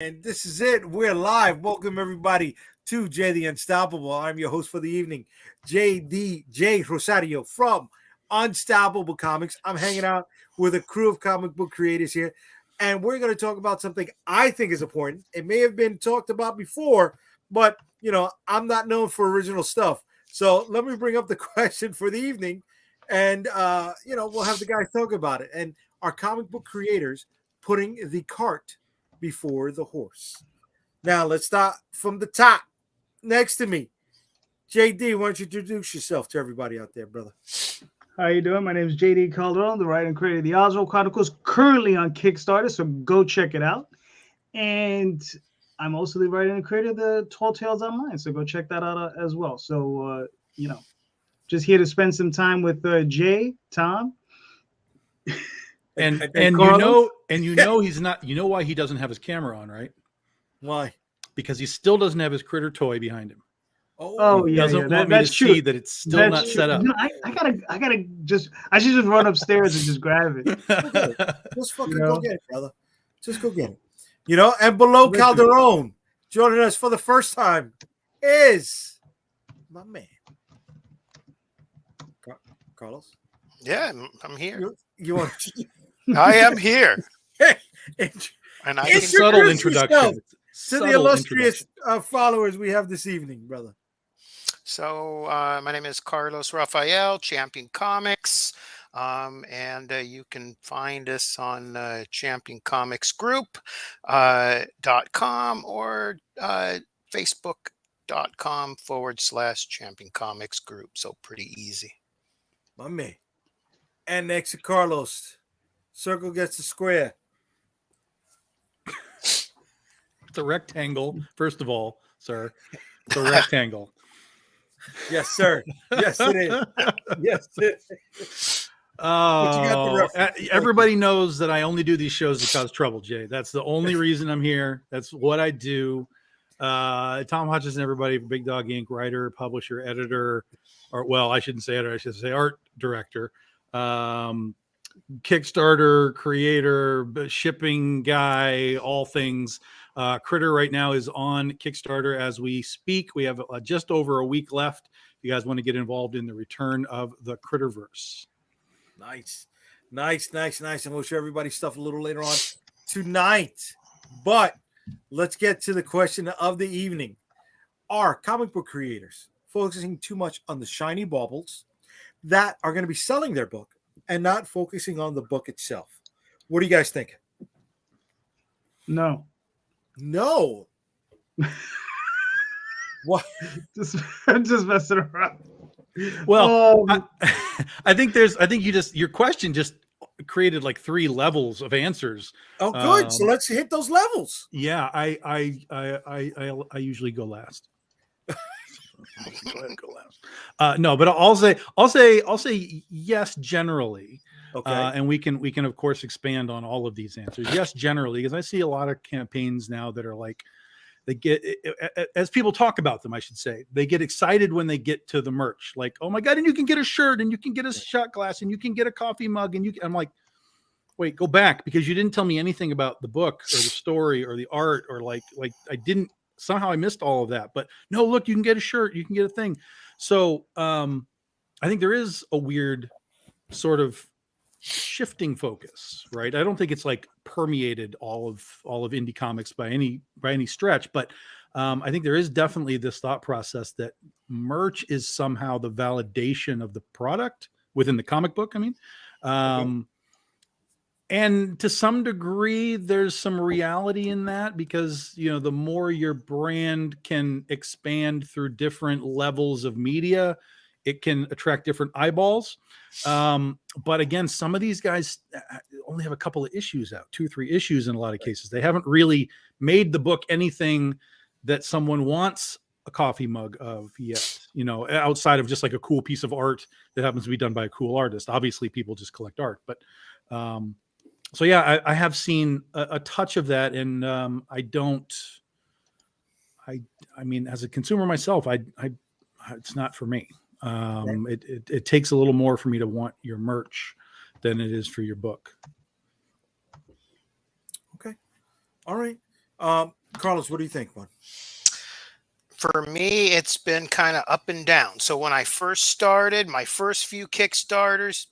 And this is it. We're live. Welcome, everybody, to Jay the Unstoppable. I'm your host for the evening, J Rosario from Unstoppable Comics. I'm hanging out with a crew of comic book creators here, and we're going to talk about something I think is important. It may have been talked about before, but, I'm not known for original stuff. So let me bring up the question for the evening, and, we'll have the guys talk about it. And our comic book creators putting the cart before the horse. Now let's start from the top. Next to me, JD. Why don't you introduce yourself to everybody out there, brother? How you doing? My name is JD Calderon, the writer and creator of the Oswald Chronicles, currently on Kickstarter, so go check it out. And I'm also the writer and creator of the Tall Tales Online, so go check that out as well. So, just here to spend some time with Jay, Tom, and Carlos. He's not. You know why he doesn't have his camera on, right? Why? Because he still doesn't have his critter toy behind him. Oh He yeah, doesn't want me to see that it's still not set up. I should just run upstairs and just grab it. Just fucking go get it, brother. Just go get it. And below Calderon, joining us for the first time is my man, Carlos. Yeah, I'm here. You want? I am here. And I subtle introduction to the illustrious followers we have this evening, brother. So my name is Carlos Rafael, Champion Comics, and you can find us on championcomicsgroup.com or facebook.com/Champion Comics Group. So pretty easy. My man. And next to Carlos, circle gets a square. It's a rectangle, first of all, sir. It's a rectangle. Yes, sir. Yes, it is. Yes, it is. Everybody knows that I only do these shows to cause trouble, Jay. That's the only reason I'm here. That's what I do. Tom Hutchison, everybody, Big Dog Inc., writer, publisher, editor, or well, I shouldn't say editor, I should say art director, Kickstarter creator, shipping guy, all things. Critter right now is on Kickstarter as we speak. We have just over a week left. If you guys want to get involved in the return of the Critterverse. Nice. And we'll show everybody stuff a little later on tonight. But let's get to the question of the evening. Are comic book creators focusing too much on the shiny baubles that are going to be selling their book and not focusing on the book itself? What do you guys think? No. What? I'm just messing around. Well, I think your question just created like 3 levels of answers. Oh, good. So let's hit those levels. Yeah, I usually go last. No, but I'll say yes generally. Okay. And we can of course expand on all of these answers. Yes, generally, because I see a lot of campaigns now that are like, they get, as people talk about them, I should say, they get excited when they get to the merch. Like, oh my God, and you can get a shirt, and you can get a shot glass, and you can get a coffee mug, and I'm like, wait, go back, because you didn't tell me anything about the book or the story or the art, or like I didn't, somehow I missed all of that. But no, look, you can get a shirt, you can get a thing. So I think there is a weird sort of shifting focus, right? I don't think it's like permeated all of indie comics by any stretch, but I think there is definitely this thought process that merch is somehow the validation of the product within the comic book. I mean, and to some degree, there's some reality in that, because the more your brand can expand through different levels of media, it can attract different eyeballs. But again, some of these guys only have a couple of issues out, 2 or 3 issues in a lot of cases. They haven't really made the book anything that someone wants a coffee mug of yet, outside of just like a cool piece of art that happens to be done by a cool artist. Obviously, people just collect art. But so, yeah, I have seen a touch of that. And I mean, as a consumer myself, it's not for me. It takes a little more for me to want your merch than it is for your book. Okay. All right. Carlos, what do you think, man? For me, it's been kind of up and down. So when I first started, my first few Kickstarters,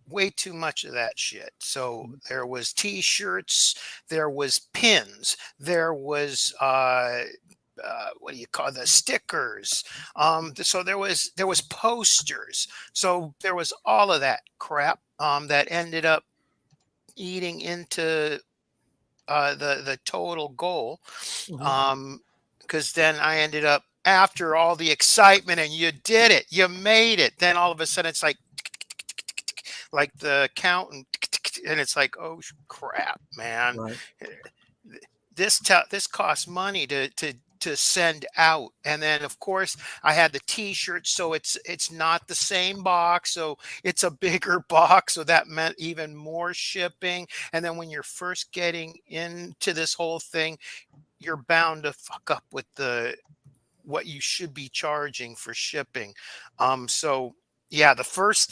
way too much of that shit. So there was t-shirts, there was pins, there was what do you call the stickers? So there was posters. So there was all of that crap that ended up eating into the total goal. Because then I ended up, after all the excitement and you did it, you made it, then all of a sudden it's like the count, and it's like, oh crap, man. Right. This costs money to send out. And then of course I had the t-shirts, so it's not the same box, so it's a bigger box, so that meant even more shipping. And then when you're first getting into this whole thing, you're bound to fuck up with what you should be charging for shipping. So yeah,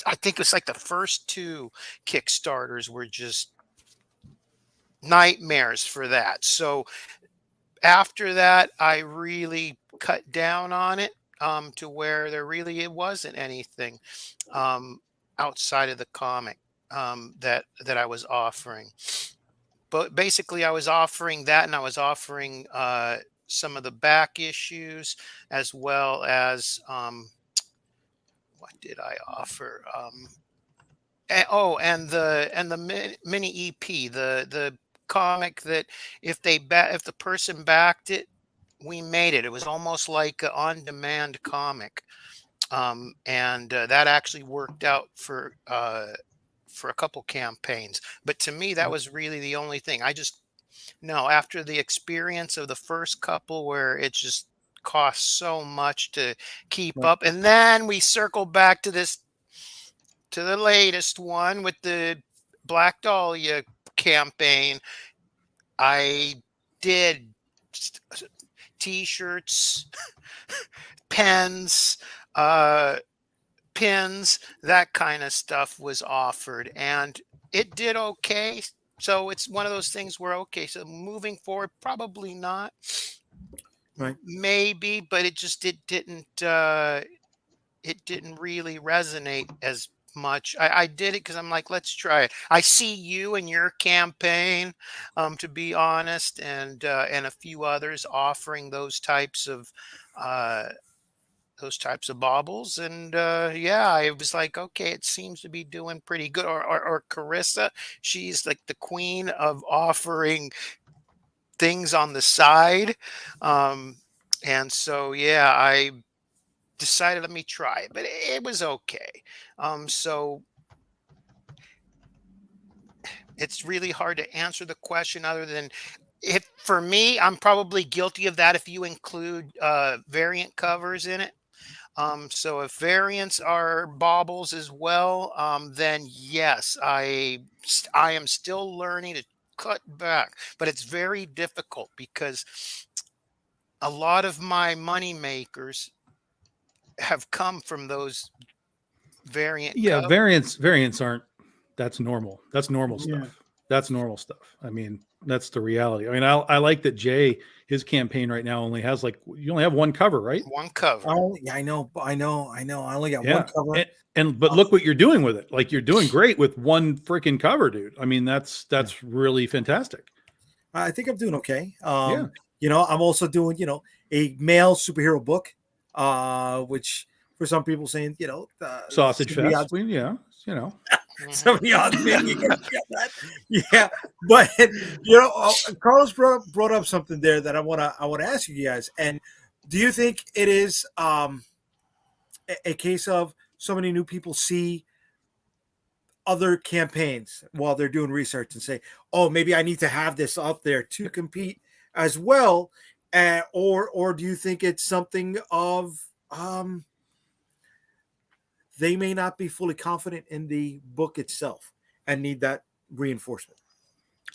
I think it's like the first two Kickstarters were just nightmares for that. So after that, I really cut down on it to where it wasn't anything outside of the comic that I was offering. But basically, I was offering that, and I was offering some of the back issues, as well as what did I offer? And the mini EP, the comic that if the person backed it, we made it. It was almost like an on-demand comic, and that actually worked out for a couple campaigns. But to me, that was really the only thing. After the experience of the first couple, where it just costs so much to keep up, and then we circle back to the latest one with the Black Dahlia campaign. I did t-shirts, pens, pins, that kind of stuff was offered, and it did okay. So it's one of those things where, okay, so moving forward, probably not, Right. maybe, but it didn't really resonate as much. I did it because I'm like, let's try it. I see you and your campaign, to be honest, and a few others offering those types of baubles, and yeah, I was like, okay, it seems to be doing pretty good. Or Carissa, she's like the queen of offering things on the side, and so yeah, I decided, let me try it, but it was okay. So it's really hard to answer the question, other than, if for me, I'm probably guilty of that if you include variant covers in it. So if variants are baubles as well, then yes, I am still learning to cut back, but it's very difficult because a lot of my money makers have come from those variant Yeah, covers. variants aren't. That's normal. That's normal Yeah. stuff. That's normal stuff. I mean, that's the reality. I mean, I like that Jay, his campaign right now only has you only have one cover, right? One cover. Yeah, I know. I only got one Yeah. cover. But look what you're doing with it. Like, you're doing great with one freaking cover, dude. I mean, that's really fantastic. I think I'm doing okay. Yeah. I'm also doing, a male superhero book, which for some people saying, Sausage some of the Fest. odds- Mhm. some of the odds maybe you can get that. Yeah, but Carlos brought up something there that I wanna ask you guys. And do you think it is a case of so many new people see other campaigns while they're doing research and say, oh, maybe I need to have this up there to compete as well, or do you think it's something of they may not be fully confident in the book itself and need that reinforcement?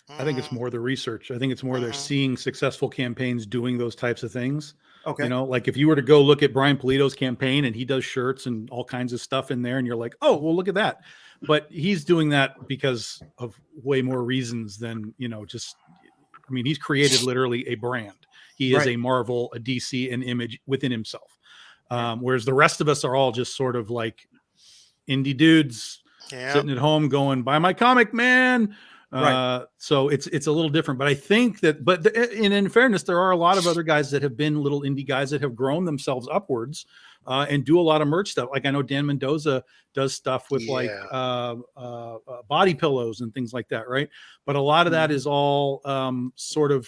I think it's more the research. I think it's more they're Mhm. seeing successful campaigns doing those types of things. Okay. Like if you were to go look at Brian Polito's campaign, and he does shirts and all kinds of stuff in there, and you're like, oh, well, look at that. But he's doing that because of way more reasons than, just I mean, he's created literally a brand. He is Right. a Marvel, a DC, an Image within himself. Whereas the rest of us are all just sort of like indie dudes Yeah. sitting at home going, buy my comic, man. Right. So it's a little different, but I think that, but in fairness, there are a lot of other guys that have been little indie guys that have grown themselves upwards and do a lot of merch stuff. Like I know Dan Mendoza does stuff with like body pillows and things like that, right? But a lot of that is all sort of,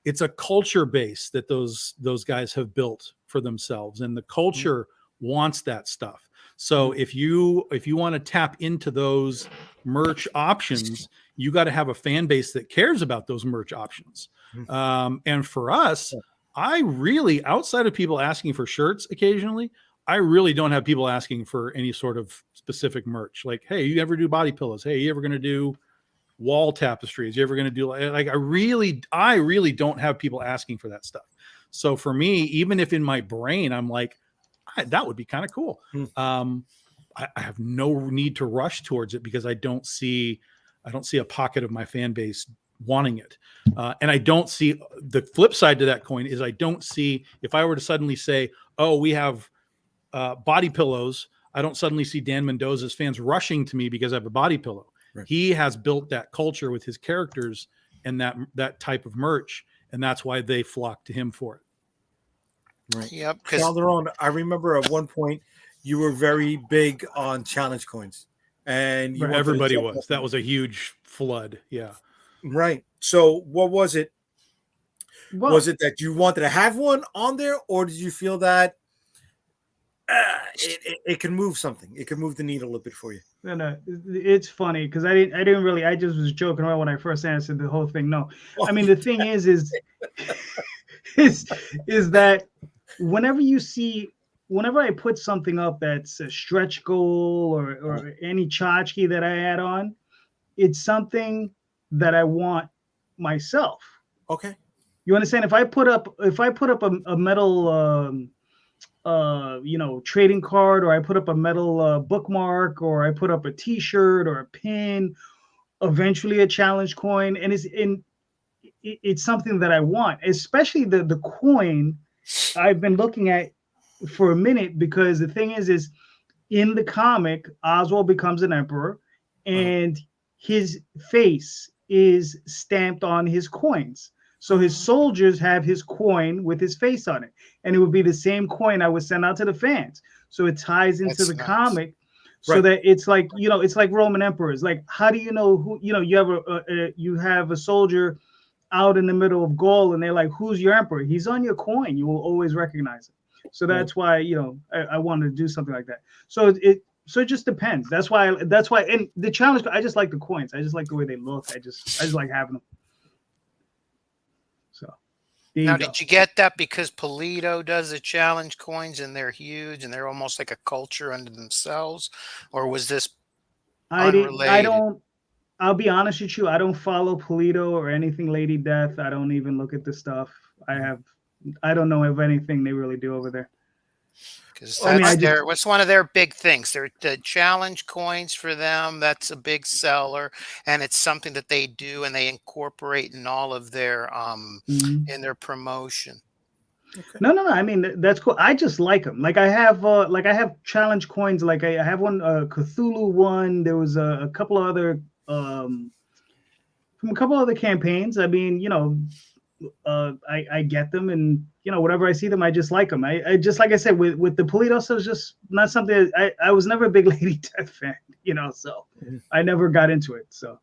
it's a culture base that those guys have built for themselves, and the culture wants that stuff. So if you want to tap into those merch options, you got to have a fan base that cares about those merch options. And for us, I really, outside of people asking for shirts occasionally, I really don't have people asking for any sort of specific merch. Like, hey, you ever do body pillows? Hey, you ever going to do wall tapestries? You ever going to do like, I really don't have people asking for that stuff. So for me, even if in my brain, I'm like, that would be kind of cool. I have no need to rush towards it because I don't see a pocket of my fan base wanting it. And I don't see the flip side to that coin is I don't see, if I were to suddenly say, oh, we have body pillows, I don't suddenly see Dan Mendoza's fans rushing to me because I have a body pillow. Right. He has built that culture with his characters and that type of merch. And that's why they flock to him for it. Right. Yep. Calderon, I remember at one point you were very big on challenge coins, and everybody was. That was a huge flood. Yeah. Right. So what was it? Well, was it that you wanted to have one on there, or did you feel that it can move something? It can move the needle a little bit for you. No, it's funny because I didn't really. I just was joking around when I first answered the whole thing. No, I mean the thing is that whenever I put something up that's a stretch goal or any tchotchke that I add on, it's something that I want myself. Okay. You understand? If I put up a metal trading card, or I put up a metal bookmark, or I put up a t-shirt or a pin, eventually a challenge coin, and it's something that I want, especially the coin I've been looking at for a minute, because the thing is in the comic, Oswald becomes an emperor and his face is stamped on his coins. So his soldiers have his coin with his face on it, and it would be the same coin I would send out to the fans. So it ties into the comic, so that it's like, it's like Roman emperors. Like, how do you know who, you have a soldier out in the middle of Gaul, and they're like, who's your emperor? He's on your coin. You will always recognize him. So that's why, I wanted to do something like that. So it just depends. That's why, and the challenge, I just like the coins. I just like the way they look. I just like having them. So now, did you get that because Polito does the challenge coins and they're huge and they're almost like a culture unto themselves, or was this unrelated? I'll be honest with you. I don't follow Polito or anything Lady Death. I don't even look at the stuff. I don't know of anything they really do over there. Because what's one of their big things. They're the challenge coins for them. That's a big seller, and it's something that they do and they incorporate in all of their in their promotion. Okay. No. I mean, that's cool. I just like them. Like I have challenge coins. Like I have one, Cthulhu one. There was a couple of other from a couple other campaigns. I mean, I get them, and whenever I see them, I just like them. I just, like I said, with the Politos, it was just not something. I was never a big Lady Death fan, so I never got into it. So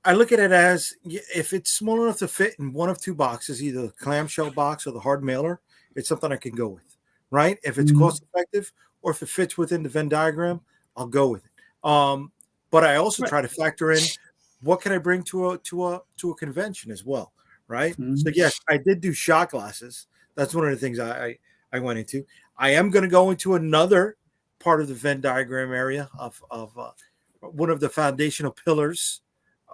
I look at it as, if it's small enough to fit in one of two boxes, either the clamshell box or the hard mailer, it's something I can go with, right? If it's cost effective, or if it fits within the Venn diagram, I'll go with it. But I also try to factor in, what can I bring to a convention as well, right? So yes, I did do shot glasses. That's one of the things I went into. I am going to go into another part of the Venn diagram area of one of the foundational pillars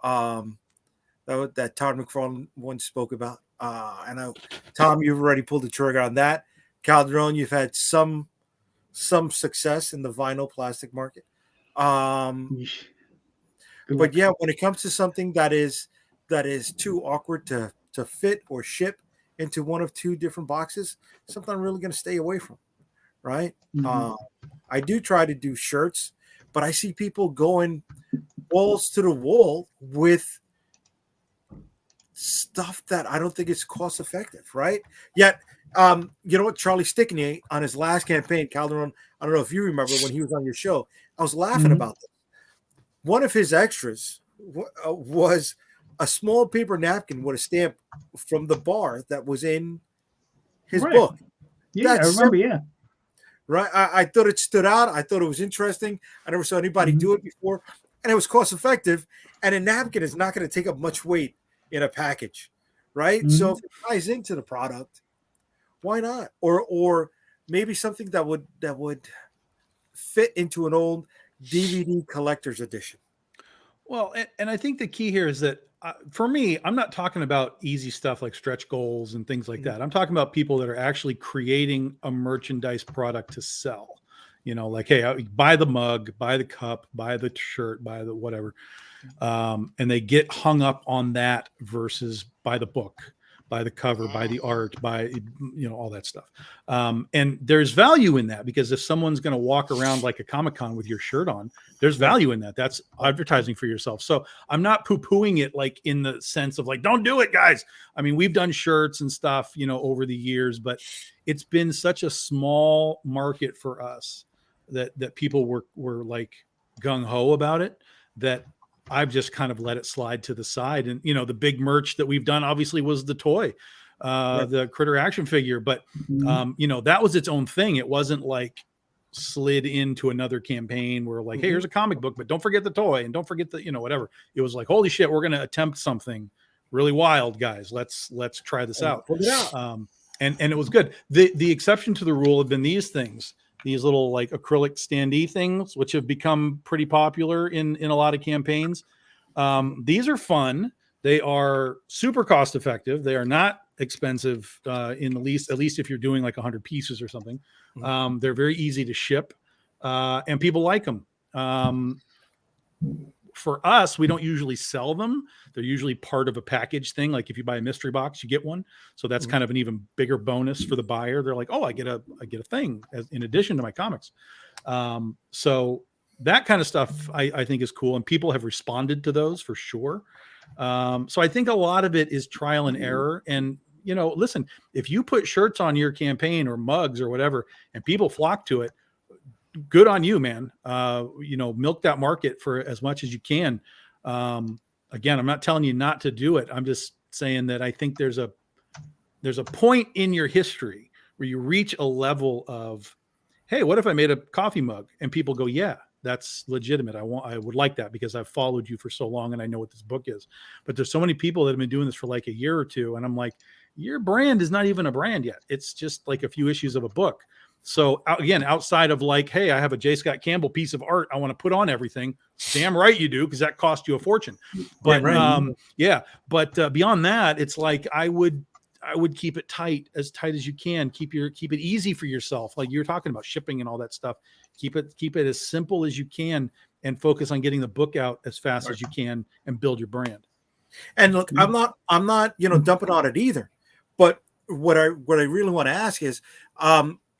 that Todd McFarlane once spoke about. I know, Tom, you've already pulled the trigger on that. Calderon, you've had some success in the vinyl plastic market. But yeah, when it comes to something that is that is too awkward to fit or ship into one of two different boxes, something I'm really going to stay away from, right? Mhm. I do try to do shirts, but I see people going walls to the wall with stuff that I don't think is cost effective, right? Yet, you know what? Charlie Stickney on his last campaign, Calderon, I don't know if you remember when he was on your show, I was laughing Mhm. about this. One of his extras was a small paper napkin with a stamp from the bar that was in his Right. book. Yeah, I That's remember. simple, Yeah. right? I thought it stood out. I thought it was interesting. I never saw anybody Mhm. do it before, and it was cost effective. And a napkin is not going to take up much weight in a package, right? So Mhm. if it ties into the product, why not? Or maybe something that would fit into an old DVD collector's edition. Well, and I think the key here is that for me, I'm not talking about easy stuff like stretch goals and things like Mhm. that. I'm talking about people that are actually creating a merchandise product to sell. You know, like, hey, buy the mug, buy the cup, buy the shirt, buy the whatever. And they get hung up on that versus buy the book, buy the cover, buy the art, buy, all that stuff. And there's value in that because if someone's going to walk around like a Comic-Con with your shirt on, there's Right. value in that. That's advertising for yourself. So I'm not poo-pooing it like in the sense of like, don't do it, guys. I mean, we've done shirts and stuff, over the years, but it's been such a small market for us that people were like gung-ho about it, that I've just kind of let it slide to the side. And the big merch that we've done obviously was the toy, Right. the Critter action figure, but Mhm. that was its own thing. It wasn't like slid into another campaign where like, hey, Mhm. here's a comic book, but don't forget the toy and don't forget the, whatever. It was like, holy shit, we're going to attempt something really wild, guys. Let's try this And out. put it out. And it was good. The exception to the rule have been these things, these little like acrylic standee things, which have become pretty popular in a lot of campaigns. These are fun. They are super cost effective. They are not expensive in the least, at least if you're doing like 100 pieces or something. They're very easy to ship, and people like them. For us, we don't usually sell them. They're usually part of a package thing. Like if you buy a mystery box, you get one. So that's Mhm. kind of an even bigger bonus for the buyer. They're like, oh, I get a thing as in addition to my comics. So that kind of stuff I think is cool, and people have responded to those for sure. So I think a lot of it is trial and error. And listen, if you put shirts on your campaign or mugs or whatever, and people flock to it, good on you, man. Milk that market for as much as you can. Again, I'm not telling you not to do it. I'm just saying that I think there's a point in your history where you reach a level of, hey, what if I made a coffee mug? And people go, yeah, that's legitimate. I would like that because I've followed you for so long and I know what this book is. But there's so many people that have been doing this for like a year or two. And I'm like, your brand is not even a brand yet. It's just like a few issues of a book. So again, outside of like, hey, I have a J. Scott Campbell piece of art I want to put on everything. Damn right you do, because that cost you a fortune. But right. yeah, but beyond that, it's like I would keep it tight as you can. Keep it easy for yourself. Like you're talking about shipping and all that stuff. Keep it as simple as you can and focus on getting the book out as fast as you can and build your brand. And look, I'm not, dumping on it either. But what I really want to ask is,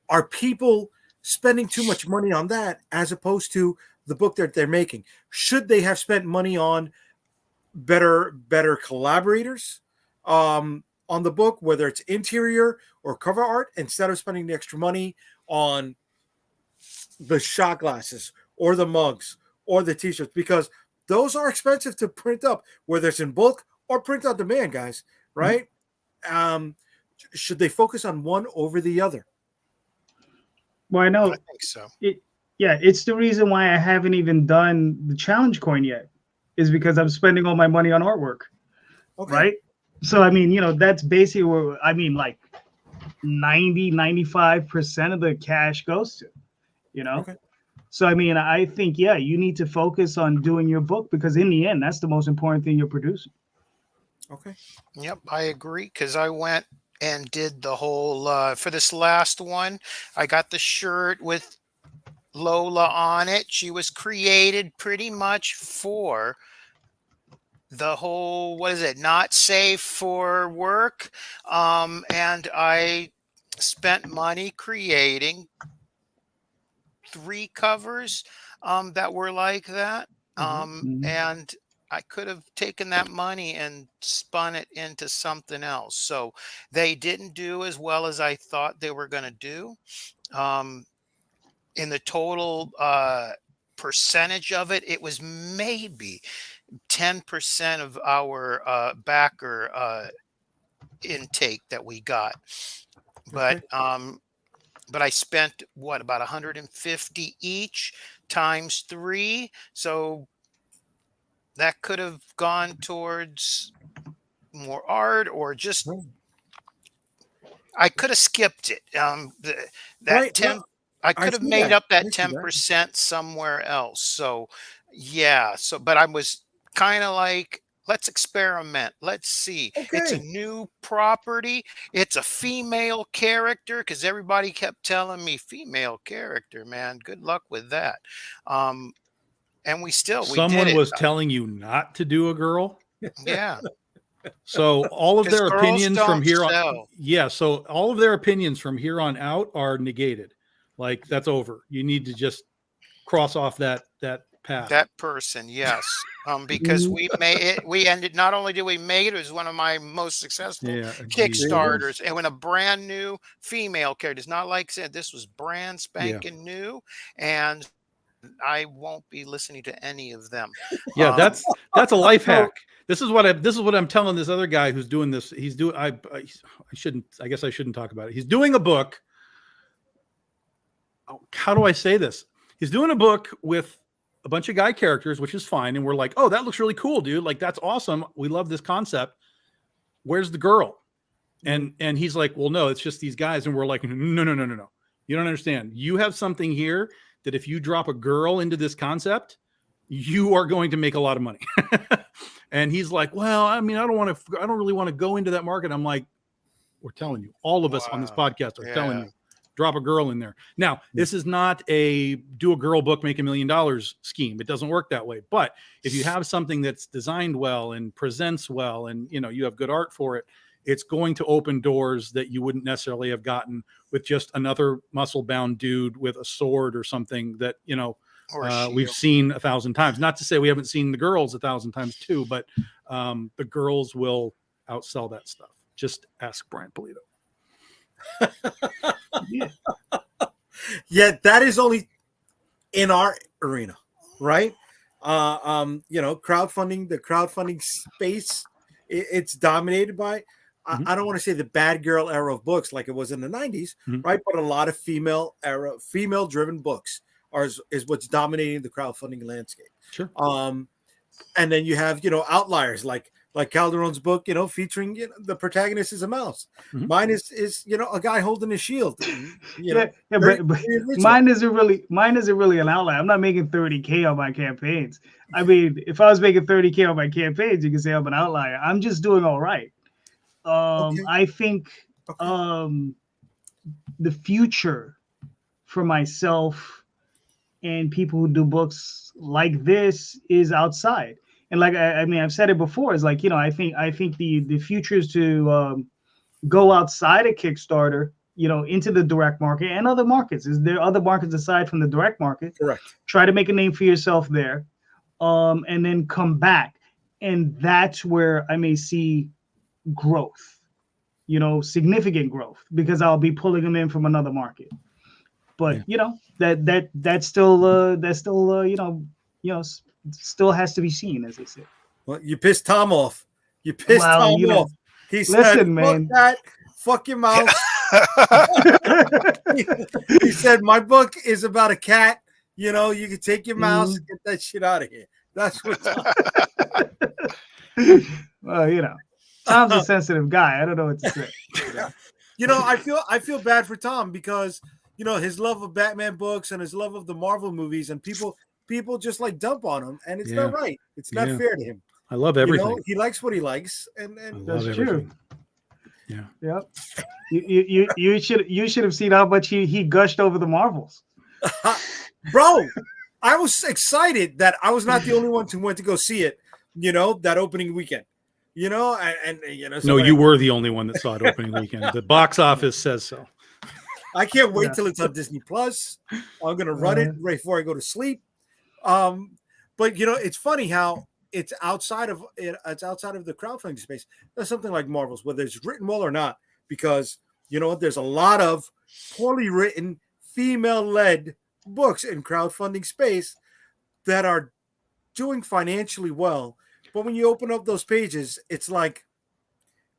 are people spending too much money on that as opposed to the book that they're making? Should they have spent money on better collaborators on the book, whether it's interior or cover art, instead of spending the extra money on the shot glasses or the mugs or the t-shirts? Because those are expensive to print up, whether it's in bulk or print on demand, guys, right? um should they focus on one over the other? Well, I I know think so. it. Yeah, it's the reason why I haven't even done the challenge coin yet, is because I'm spending all my money on artwork, Okay. right? So I mean, that's basically where I mean, like 95% of the cash goes to, you know. Okay. So I mean, I think you need to focus on doing your book, because in the end, that's the most important thing you're producing. Okay. Yep, I agree, because I went and did the whole for this last one. I got the shirt with Lola on it. She was created pretty much for the whole, what is it, not safe for work. And I spent money creating 3 covers that were like that. Mhm. And I could have taken that money and spun it into something else. So they didn't do as well as I thought they were going to do. In the total percentage of it, it was maybe 10% of our backer intake that we got. But but I spent what, about 150 each times 3. So that could have gone towards more art, or just I could have skipped it. That Right, 10, well, I I could have see made that. up I that see that. 10% somewhere else. So yeah, so but I was kind of like, let's experiment. Let's see. It's a Okay. new property. It's a female character, because everybody kept telling me female character, man. Good luck with that. And we did Someone it. was telling you not to do a girl. Yeah, So all of because their girls opinions from don't here on, sell. yeah. So all of their opinions from here on out are negated. Like, that's over. You need to just cross off that path. That person, yes. Because we made it, we ended, not only did we make it, it was one of my most successful Yeah, Kickstarters. And when a brand new female character, it's not like I said, this was brand Yeah. spanking new, and I won't be listening to any of them. Yeah, that's a life So- hack. This is what I'm telling this other guy who's doing this. He's doing. I guess I shouldn't talk about it. He's doing a book. How do I say this? He's doing a book with a bunch of guy characters, which is fine. And we're like, oh, that looks really cool, dude. Like, that's awesome. We love this concept. Where's the girl? And he's like, well, no, it's just these guys. And we're like, no. You don't understand. You have something here that if you drop a girl into this concept, you are going to make a lot of money. And he's like, well, I mean, I don't really want to go into that market. I'm like, we're telling you, all of us on this Wow. podcast are telling Yeah. you, drop a girl in there. Now, this is not a do a girl book, make $1 million scheme. It doesn't work that way. But if you have something that's designed well and presents well, and you have good art for it, it's going to open doors that you wouldn't necessarily have gotten with just another muscle-bound dude with a sword or something that, Or a we've shield. seen 1,000 times. Not to say we haven't seen the girls 1,000 times too, but the girls will outsell that stuff. Just ask Brian Polito. Yeah. Yet that is only in our arena, right? Crowdfunding, the crowdfunding space, it's dominated by, I don't want to say the bad girl era of books like it was in the 90s, Mhm. right? But a lot of female driven books is what's dominating the crowdfunding landscape. Sure. And then you have, outliers like Calderon's book, featuring, the protagonist is a mouse. Mhm. Mine is a guy holding a shield. Yeah, very- but very original. mine isn't really an outlier. I'm not making 30K on my campaigns. I mean, if I was making 30K on my campaigns, you could say I'm an outlier. I'm just doing all right. Okay. I think Okay. the future for myself and people who do books like this is outside. And like I mean, I've said it before. It's like, I think the future is to go outside of Kickstarter, into the direct market and other markets. Is there other markets aside from the direct market? Correct. Try to make a name for yourself there, and then come back. And that's where I may see growth, significant growth, because I'll be pulling them in from another market. But that's still still has to be seen, as they say. Well, you pissed Tom off. You pissed Well, Tom off. He said, listen, man. "Fuck that. Fuck your mouth." He said, "My book is about a cat. You can take your mouse and get that shit out of here." That's what. Well, Tom's a sensitive guy. I don't know what to say. I feel bad for Tom because his love of Batman books and his love of the Marvel movies, and people just like dump on him, and it's not right. It's not fair to him. I love everything. He likes what he likes, and I love That's everything. true. Yeah. Yep. You should have seen how much he gushed over the Marvels. Bro, I was excited that I was not the only one who went to go see it. you know, that opening weekend. You know, and you know, so No, when you were the only one that saw it opening weekend. The box office says so. I can't wait Yeah. till it's on Disney Plus. I'm gonna run it right before I go to sleep. But you know, it's funny how it's outside of the crowdfunding space. There's something like Marvel's, whether it's written well or not, because you know there's a lot of poorly written, female-led books in crowdfunding space that are doing financially well. But when you open up those pages, it's like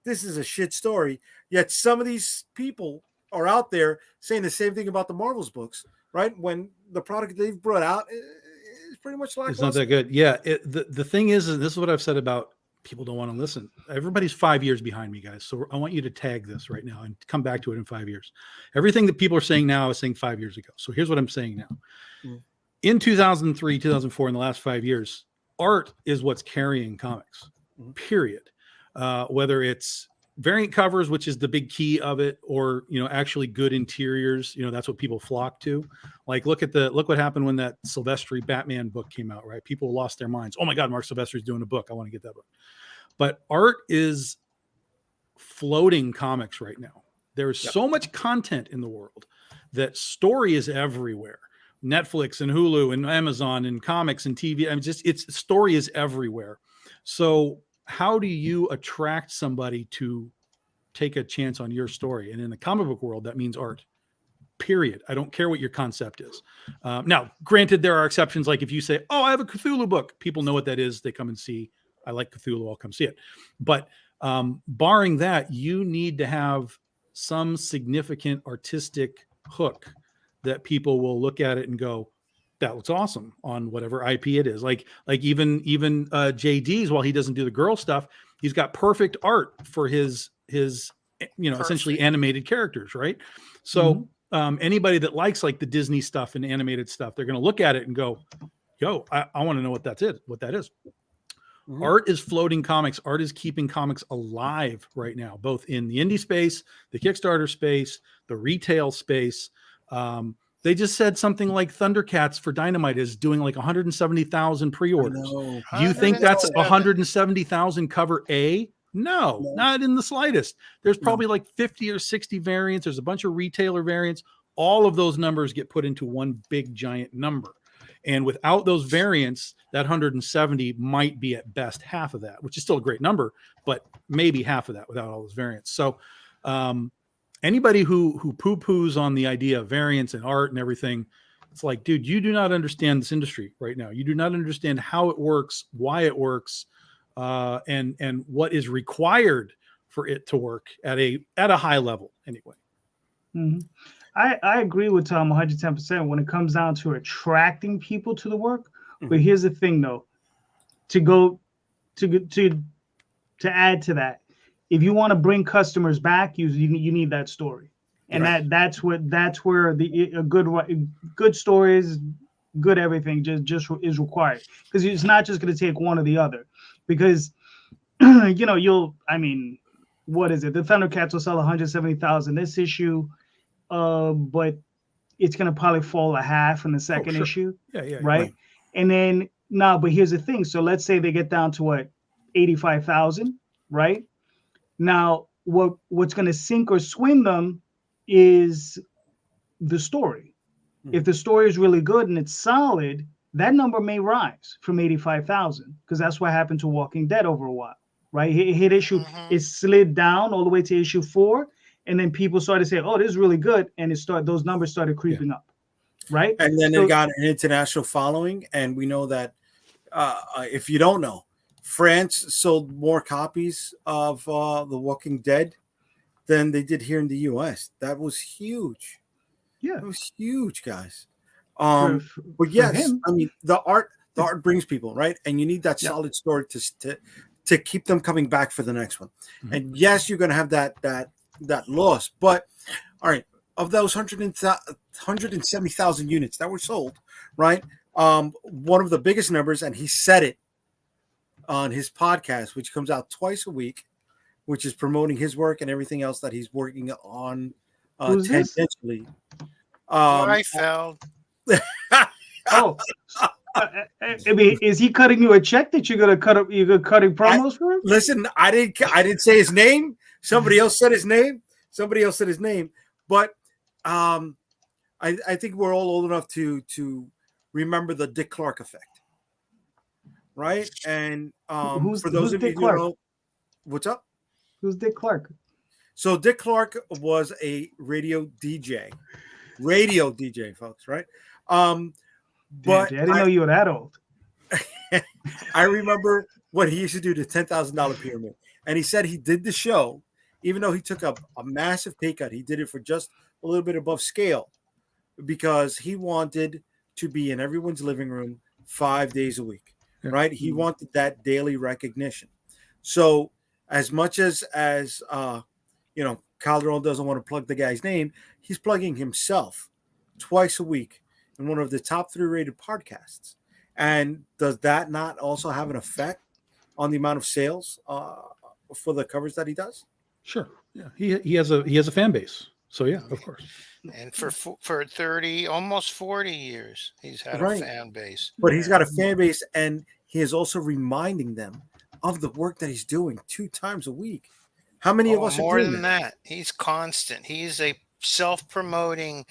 this is a shit story. Yet some of these people are out there saying the same thing about the Marvel's books, right? When the product they've brought out is pretty much like It's not that good. Yeah. The thing is, and this is what I've said about people don't want to listen. Everybody's 5 years behind me, guys. So I want you to tag this right now and come back to it in 5 years. Everything that people are saying now, I was saying 5 years ago. So here's what I'm saying now. Mm. In 2003, 2004, in the last 5 years, art is what's carrying comics, period. Whether it's variant covers, which is the big key of it, or you know, actually good interiors, you know, that's what people flock to. Like, look what happened when that Silvestri Batman book came out, right? People lost their minds. Oh my God, Mark Silvestri's doing a book. I want to get that book. But art is floating comics right now. There is so much content in the world that story is everywhere. Netflix and Hulu and Amazon and comics and TV. I mean, it's story is everywhere. So how do you attract somebody to take a chance on your story? And in the comic book world, that means art, period. I don't care what your concept is. Now, granted, there are exceptions. Like if you say, oh, I have a Cthulhu book, people know what that is. They come and see, I like Cthulhu, I'll come see it. But barring that, you need to have some significant artistic hook that people will look at it and go, that looks awesome on whatever IP it is. Like even JD's, while he doesn't do the girl stuff, he's got perfect art for his essentially animated characters, right? So anybody that likes like the Disney stuff and animated stuff, they're going to look at it and go, yo, I want to know what that is. Mm-hmm. Art is floating comics. Art is keeping comics alive right now, both in the indie space, the Kickstarter space, the retail space. They just said something like Thundercats for Dynamite is doing like 170,000 pre-orders. Do you think that's 170,000 cover A? No, not in the slightest. There's probably like 50 or 60 variants. There's a bunch of retailer variants. All of those numbers get put into one big giant number. And without those variants, that 170 might be at best half of that, which is still a great number, but maybe half of that without all those variants. So anybody who poo-poos on the idea of variants and art and everything, it's like, dude, you do not understand this industry right now. You do not understand how it works, why it works, and what is required for it to work at a high level anyway. Mm-hmm. I agree with Tom 110% when it comes down to attracting people to the work. Mm-hmm. But here's the thing, though, to add to that, if you want to bring customers back, you need that story, and that's where good stories, good everything just is required, because it's not just going to take one or the other, because what is it? The Thundercats will sell 170,000 this issue. But it's going to probably fall a half in the second issue. Yeah. Right. And then but here's the thing. So let's say they get down to 85,000, right? Now, what's going to sink or swing them is the story. If the story is really good and it's solid, that number may rise from 85,000, because that's what happened to Walking Dead over a while, right? It hit issue, it slid down all the way to issue 4. And then people started saying, "Oh, this is really good," and those numbers started creeping up, right? And then it got an international following, and we know that if you don't know, France sold more copies of The Walking Dead than they did here in the U.S. That was huge. Yeah, it was huge, guys. But yes, I mean the art brings people, right? And you need that solid story to keep them coming back for the next one. Mm-hmm. And yes, you're going to have that loss, but all right, of those 170,000 units that were sold, right? One of the biggest numbers, and he said it on his podcast, which comes out twice a week, which is promoting his work and everything else that he's working on tangentially. Liefeld. I mean, is he cutting you a check that you're gonna cut up? You're cutting promos for him? Listen, I didn't say his name. Somebody else said his name. But I think we're all old enough to remember the Dick Clark effect, right? And for those of you who know, what's up? Who's Dick Clark? So Dick Clark was a radio DJ, folks, right? But I didn't know you were that old. I remember what he used to do to $10,000 pyramid, and he said he did the show, even though he took a massive pay cut. He did it for just a little bit above scale because he wanted to be in everyone's living room 5 days a week, right? He wanted that daily recognition. So as much as Calderon doesn't want to plug the guy's name, he's plugging himself twice a week in one of the top 3 rated podcasts. And does that not also have an effect on the amount of sales for the covers that he does? Sure. Yeah. He has a fan base. So yeah, of course. And for 30, almost 40 years, he's had a fan base. But he's got a fan base, and he is also reminding them of the work that he's doing 2 times a week. How many of us are more doing than that? He's constant. He's a self-promoting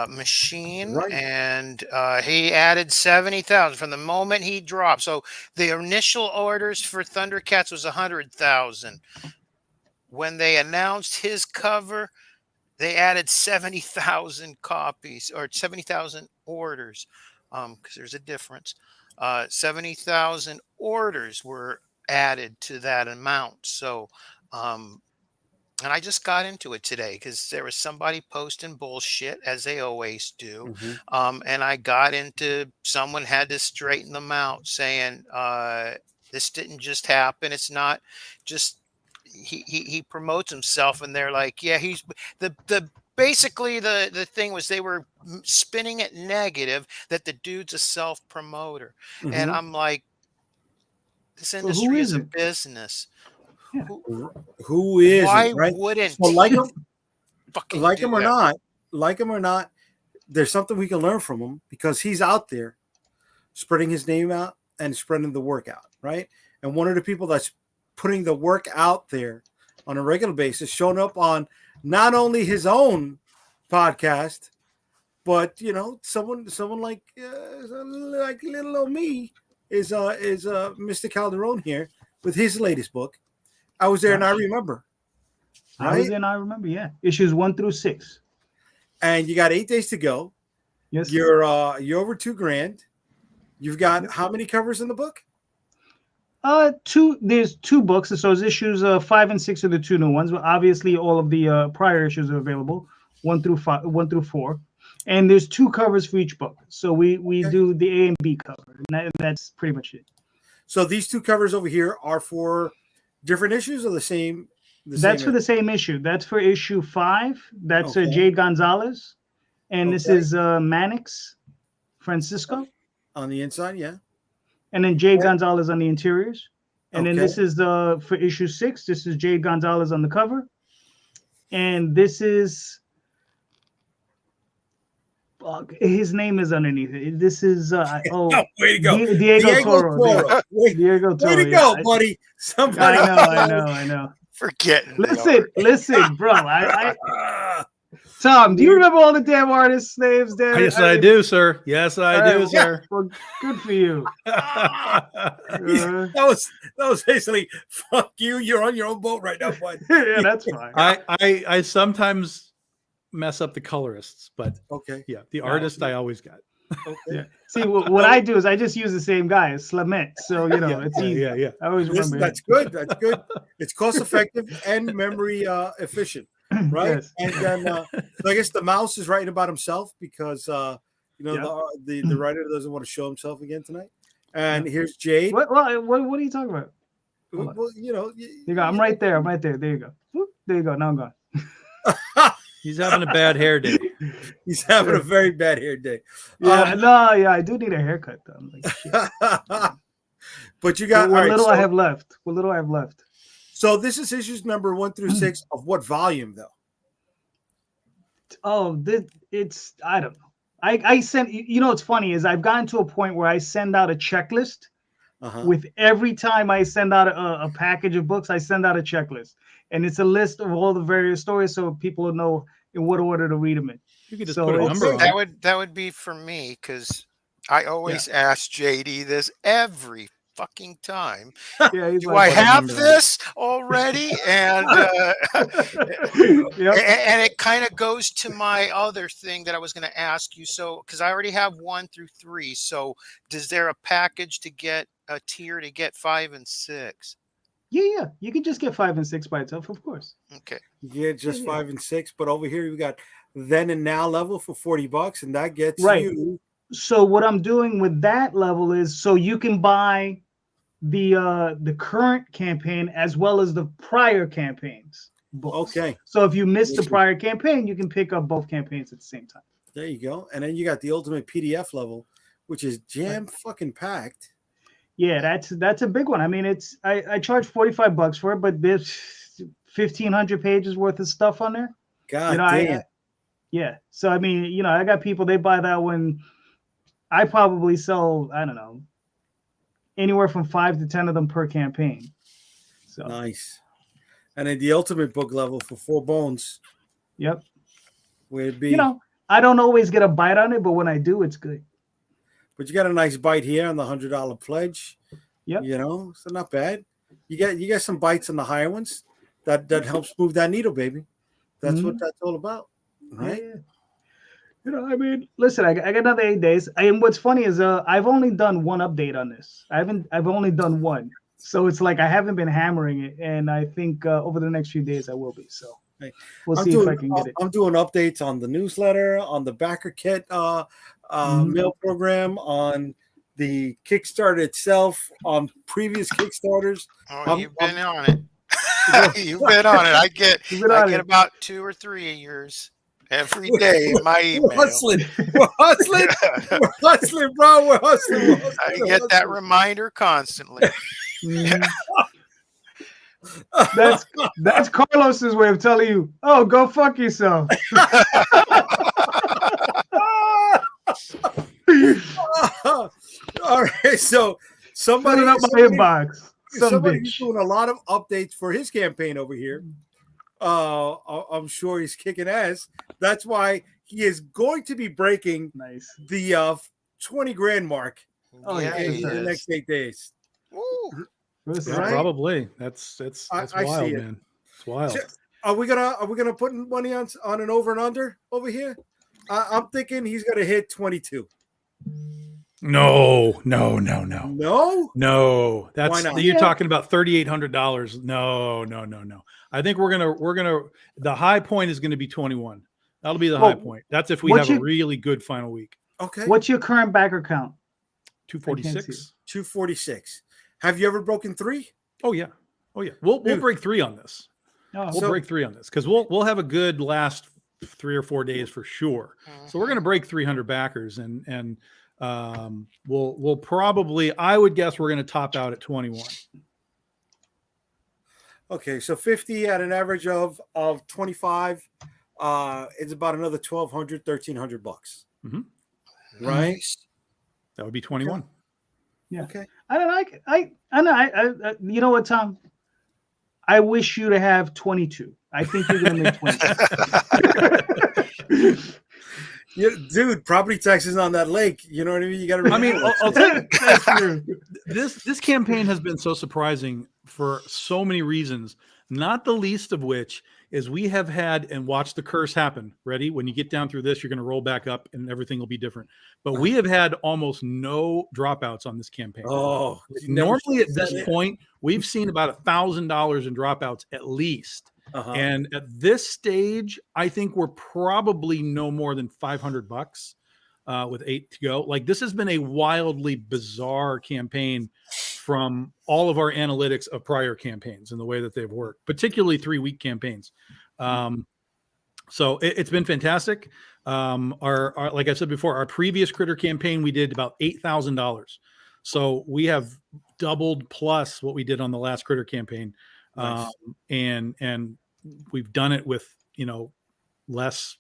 machine, and he added 70,000 from the moment he dropped. So the initial orders for Thundercats was 100,000. When they announced his cover, they added 70,000 copies or 70,000 orders, because there's a difference. 70,000 orders were added to that amount. So, and I just got into it today because there was somebody posting bullshit, as they always do. And I got into, someone had to straighten them out, saying this didn't just happen. It's not just he promotes himself, and they're like, yeah, he's the basically the thing was they were spinning it negative that the dude's a self-promoter. And I'm like, this industry is a business. Yeah. Who is why it, right? wouldn't well, like him that? Like him or not, there's something we can learn from him because he's out there spreading his name out and spreading the work out, right? And one of the people that's putting the work out there on a regular basis, showing up on not only his own podcast, but someone like little old me is Mr. Calderon here with his latest book. I was there and I remember. Right? I was there and I remember, yeah. Issues 1 through 6. And you got 8 days to go. Yes. You're over $2,000. You've got how many covers in the book? 2. There's 2 books. So it's issues 5 and 6 are the 2 new ones. But obviously all of the prior issues are available, 1 through 4. And there's 2 covers for each book. So we do the A and B cover. And that's pretty much it. So these 2 covers over here are for different issues or the same? That's for the same issue. That's for issue 5. That's Jade Gonzalez. And this is Mannix Francisco. On the inside, yeah. And then Jade Gonzalez on the interiors. And then this is for issue 6. This is Jade Gonzalez on the cover. And this is his name is underneath it. This is way to go, Diego Toro. Diego Toro. Way to go, buddy. Somebody. I know. Forgetting. Listen, bro. Tom, do you remember all the damn artists' names there? Yes, I do, sir. Yes, I do, sir. Well, good for you. That was basically fuck you. You're on your own boat right now, bud. Yeah, that's fine. I sometimes mess up the colorists, but yeah, the artist I always got. Yeah. See, what I do is I just use the same guy, Slamet. So it's easy. Yeah. I always remember. That's good. That's good. It's cost effective and memory efficient, right? Yes. And then so I guess the mouse is writing about himself because the writer doesn't want to show himself again tonight. And here's Jade. What are you talking about? Well, you go. I'm right there. There you go. Whoop, there you go. Now I'm gone. He's having a bad hair day. He's having a very bad hair day. I do need a haircut though. I'm like, shit. But you got what little I have left. So this is issues number 1 through 6 of what volume though? Oh, it's I don't know. I sent, you know, what's funny is I've gotten to a point where I send out a checklist with every time I send out a package of books, I send out a checklist, and it's a list of all the various stories so people will know in what order to read them in. You could just So put a it's- number on it. That would be for me because I always ask JD this every fucking time. Yeah, he's Do like, I put a have number on it. this already? And Yep. and it kind of goes to my other thing that I was going to ask you. So, because I already have 1 through 3. So, is there a package to get a tier to get 5 and 6? Yeah. You can just get 5 and 6 by itself, of course. Okay. Yeah, just Yeah. 5 and 6. But over here we got then and now level for $40, and that gets Right. you. So what I'm doing with that level is so you can buy the current campaign as well as the prior campaigns books. Okay, So if you missed the prior campaign, you can pick up both campaigns at the same time. there you go. And then you got the ultimate PDF level, which is jam fucking packed. Yeah, that's a big one. I mean, it's I charge $45 for it, but there's 1,500 pages worth of stuff on there. God You know, damn. yeah. So I mean, you know, I got people they buy that one. I probably sell, I don't know, anywhere from 5 to 10 of them per campaign. So Nice. And then the ultimate book level for 4 bones yep. would be, You know, I don't always get a bite on it, but when I do, it's good. but you got a nice bite here on the $100 pledge. Yep. You know, so not bad. You get some bites on the higher ones. That helps move that needle, baby. That's what that's all about, right? Yeah. You know, I mean, listen, I got another 8 days. And what's funny is I've only done one update on this. I've only done one. So it's like I haven't been hammering it. And I think over the next few days I will be. So Hey, we'll see if I can get it. I'm doing updates on the newsletter, on the backer kit mail program, on the Kickstarter itself, on previous Kickstarters. Oh, you've been on it. You've been on it. I get about 2 or 3 of yours every day in my email. We're hustling. We're hustling. We're hustling, bro. We're hustling. I get that reminder constantly. Mhm. That's Carlos's way of telling you, oh, go fuck yourself. All right, so Put it up my inbox. Some somebody's bitch. doing a lot of updates for his campaign over here. I'm sure he's kicking ass. That's why he is going to be breaking Nice. the 20 grand mark Oh, yeah, in he the is. next 8 days. Woo. Listen, Yeah, Right? probably. That's I see wild, it. man. It's wild. So, Are we gonna put money on an over and under over here? I'm thinking he's gonna hit 22. No. No, No, that's Why not? you're Yeah. talking about $3,800. No. I think we're gonna the high point is gonna be 21. That'll be the high Well, point. That's if we what's have a your- really good final week. okay. what's your current backer count? 246. 246. Have you ever broken 3? Oh yeah. We'll Dude. break 3 on this. Oh, We'll So- break 3 on this because we'll have a good last 3 or 4 days for sure. So we're going to break 300 backers and we'll probably, I would guess we're going to top out at 21. Okay, so 50 at an average of 25. It's about another 1,200, 1,300 bucks. Mhm. Right? Nice. That would be 21. Yeah. Okay. I don't like. I know. I you know what, Tom? I wish you to have 22. I think you're gonna make 22. Yeah, dude, property taxes on that lake. You know what I mean? You got to. I mean, I'll tell you, That's true. this campaign has been so surprising for so many reasons, not the least of which is we have had and watched the curse happen. Ready? When you get down through this, you're going to roll back up and everything will be different. But we have had almost no dropouts on this campaign. Oh, you never Normally at said this it. point, we've seen about $1,000 in dropouts at least. Uh-huh. And at this stage, I think we're probably no more than $500 with 8 to go. Like, this has been a wildly bizarre campaign from all of our analytics of prior campaigns and the way that they've worked, particularly 3-week campaigns. So it's been fantastic. Our like I said before, our previous critter campaign, we did about $8,000. So we have doubled plus what we did on the last critter campaign. Nice. And we've done it with, less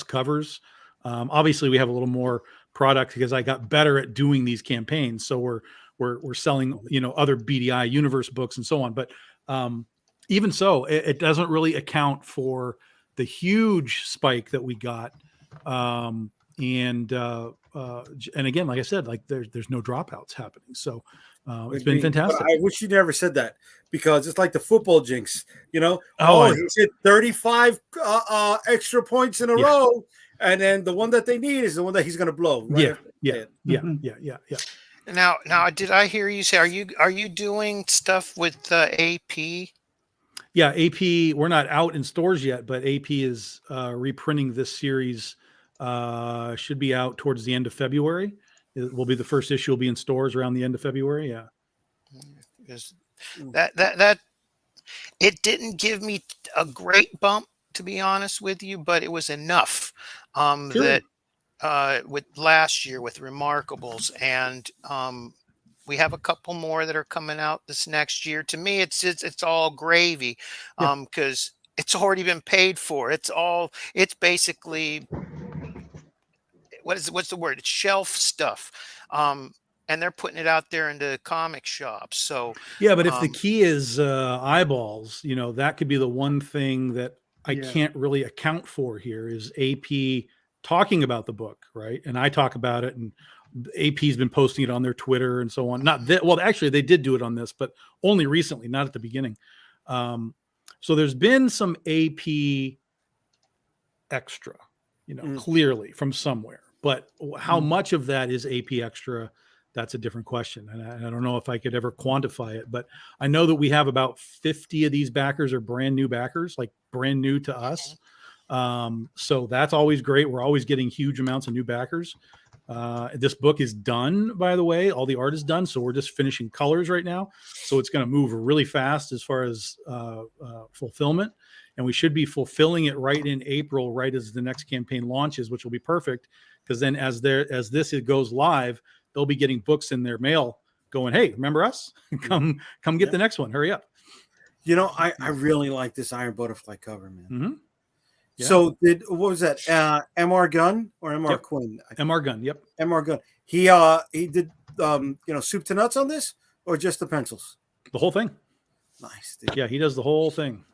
covers. Obviously, we have a little more product because I got better at doing these campaigns. So we're selling, other BDI universe books and so on. But even so, it doesn't really account for the huge spike that we got. And again, like I said, like there's no dropouts happening. So it's been fantastic. But I wish you never said that, because it's like the football jinx, Oh, he's hit 35 extra points in a Yeah. row, and then the one that they need is the one that he's going to blow. Right after Yeah. Now, did I hear you say, are you doing stuff with AP? Yeah, AP, we're not out in stores yet, but AP is reprinting this series. Should be out towards the end of February. It will be the first issue will be in stores around the end of February. Yeah. Because that it didn't give me a great bump, to be honest with you, but it was enough that with last year with Remarkables, and we have a couple more that are coming out this next year. To me, it's all gravy, because it's already been paid for. It's basically what's the word? It's shelf stuff. And they're putting it out there into comic shops. So yeah, but if the key is eyeballs, that could be the one thing that I can't really account for here is AP talking about the book, right? And I talk about it, and AP's been posting it on their Twitter and so on. Not that, well, actually they did do it on this, but only recently, not at the beginning. So there's been some AP extra, clearly from somewhere, but how much of that is AP extra? That's a different question. And I don't know if I could ever quantify it, but I know that we have about 50 of these backers are brand new backers, like brand new to us. So that's always great. We're always getting huge amounts of new backers. This book is done, by the way, all the art is done. So we're just finishing colors right now. So it's going to move really fast as far as fulfillment. And we should be fulfilling it right in April, right as the next campaign launches, which will be perfect. Because then as this goes live, they'll be getting books in their mail going, hey, remember us? come get the next one. Hurry up. I really like this Iron Butterfly cover, man. Mm-hmm. Yeah. So what was that? MR Gunn or MR Quinn? MR Gunn. Yep. MR Gunn. He did soup to nuts on this, or just the pencils? The whole thing. Nice. Dude. Yeah, he does the whole thing.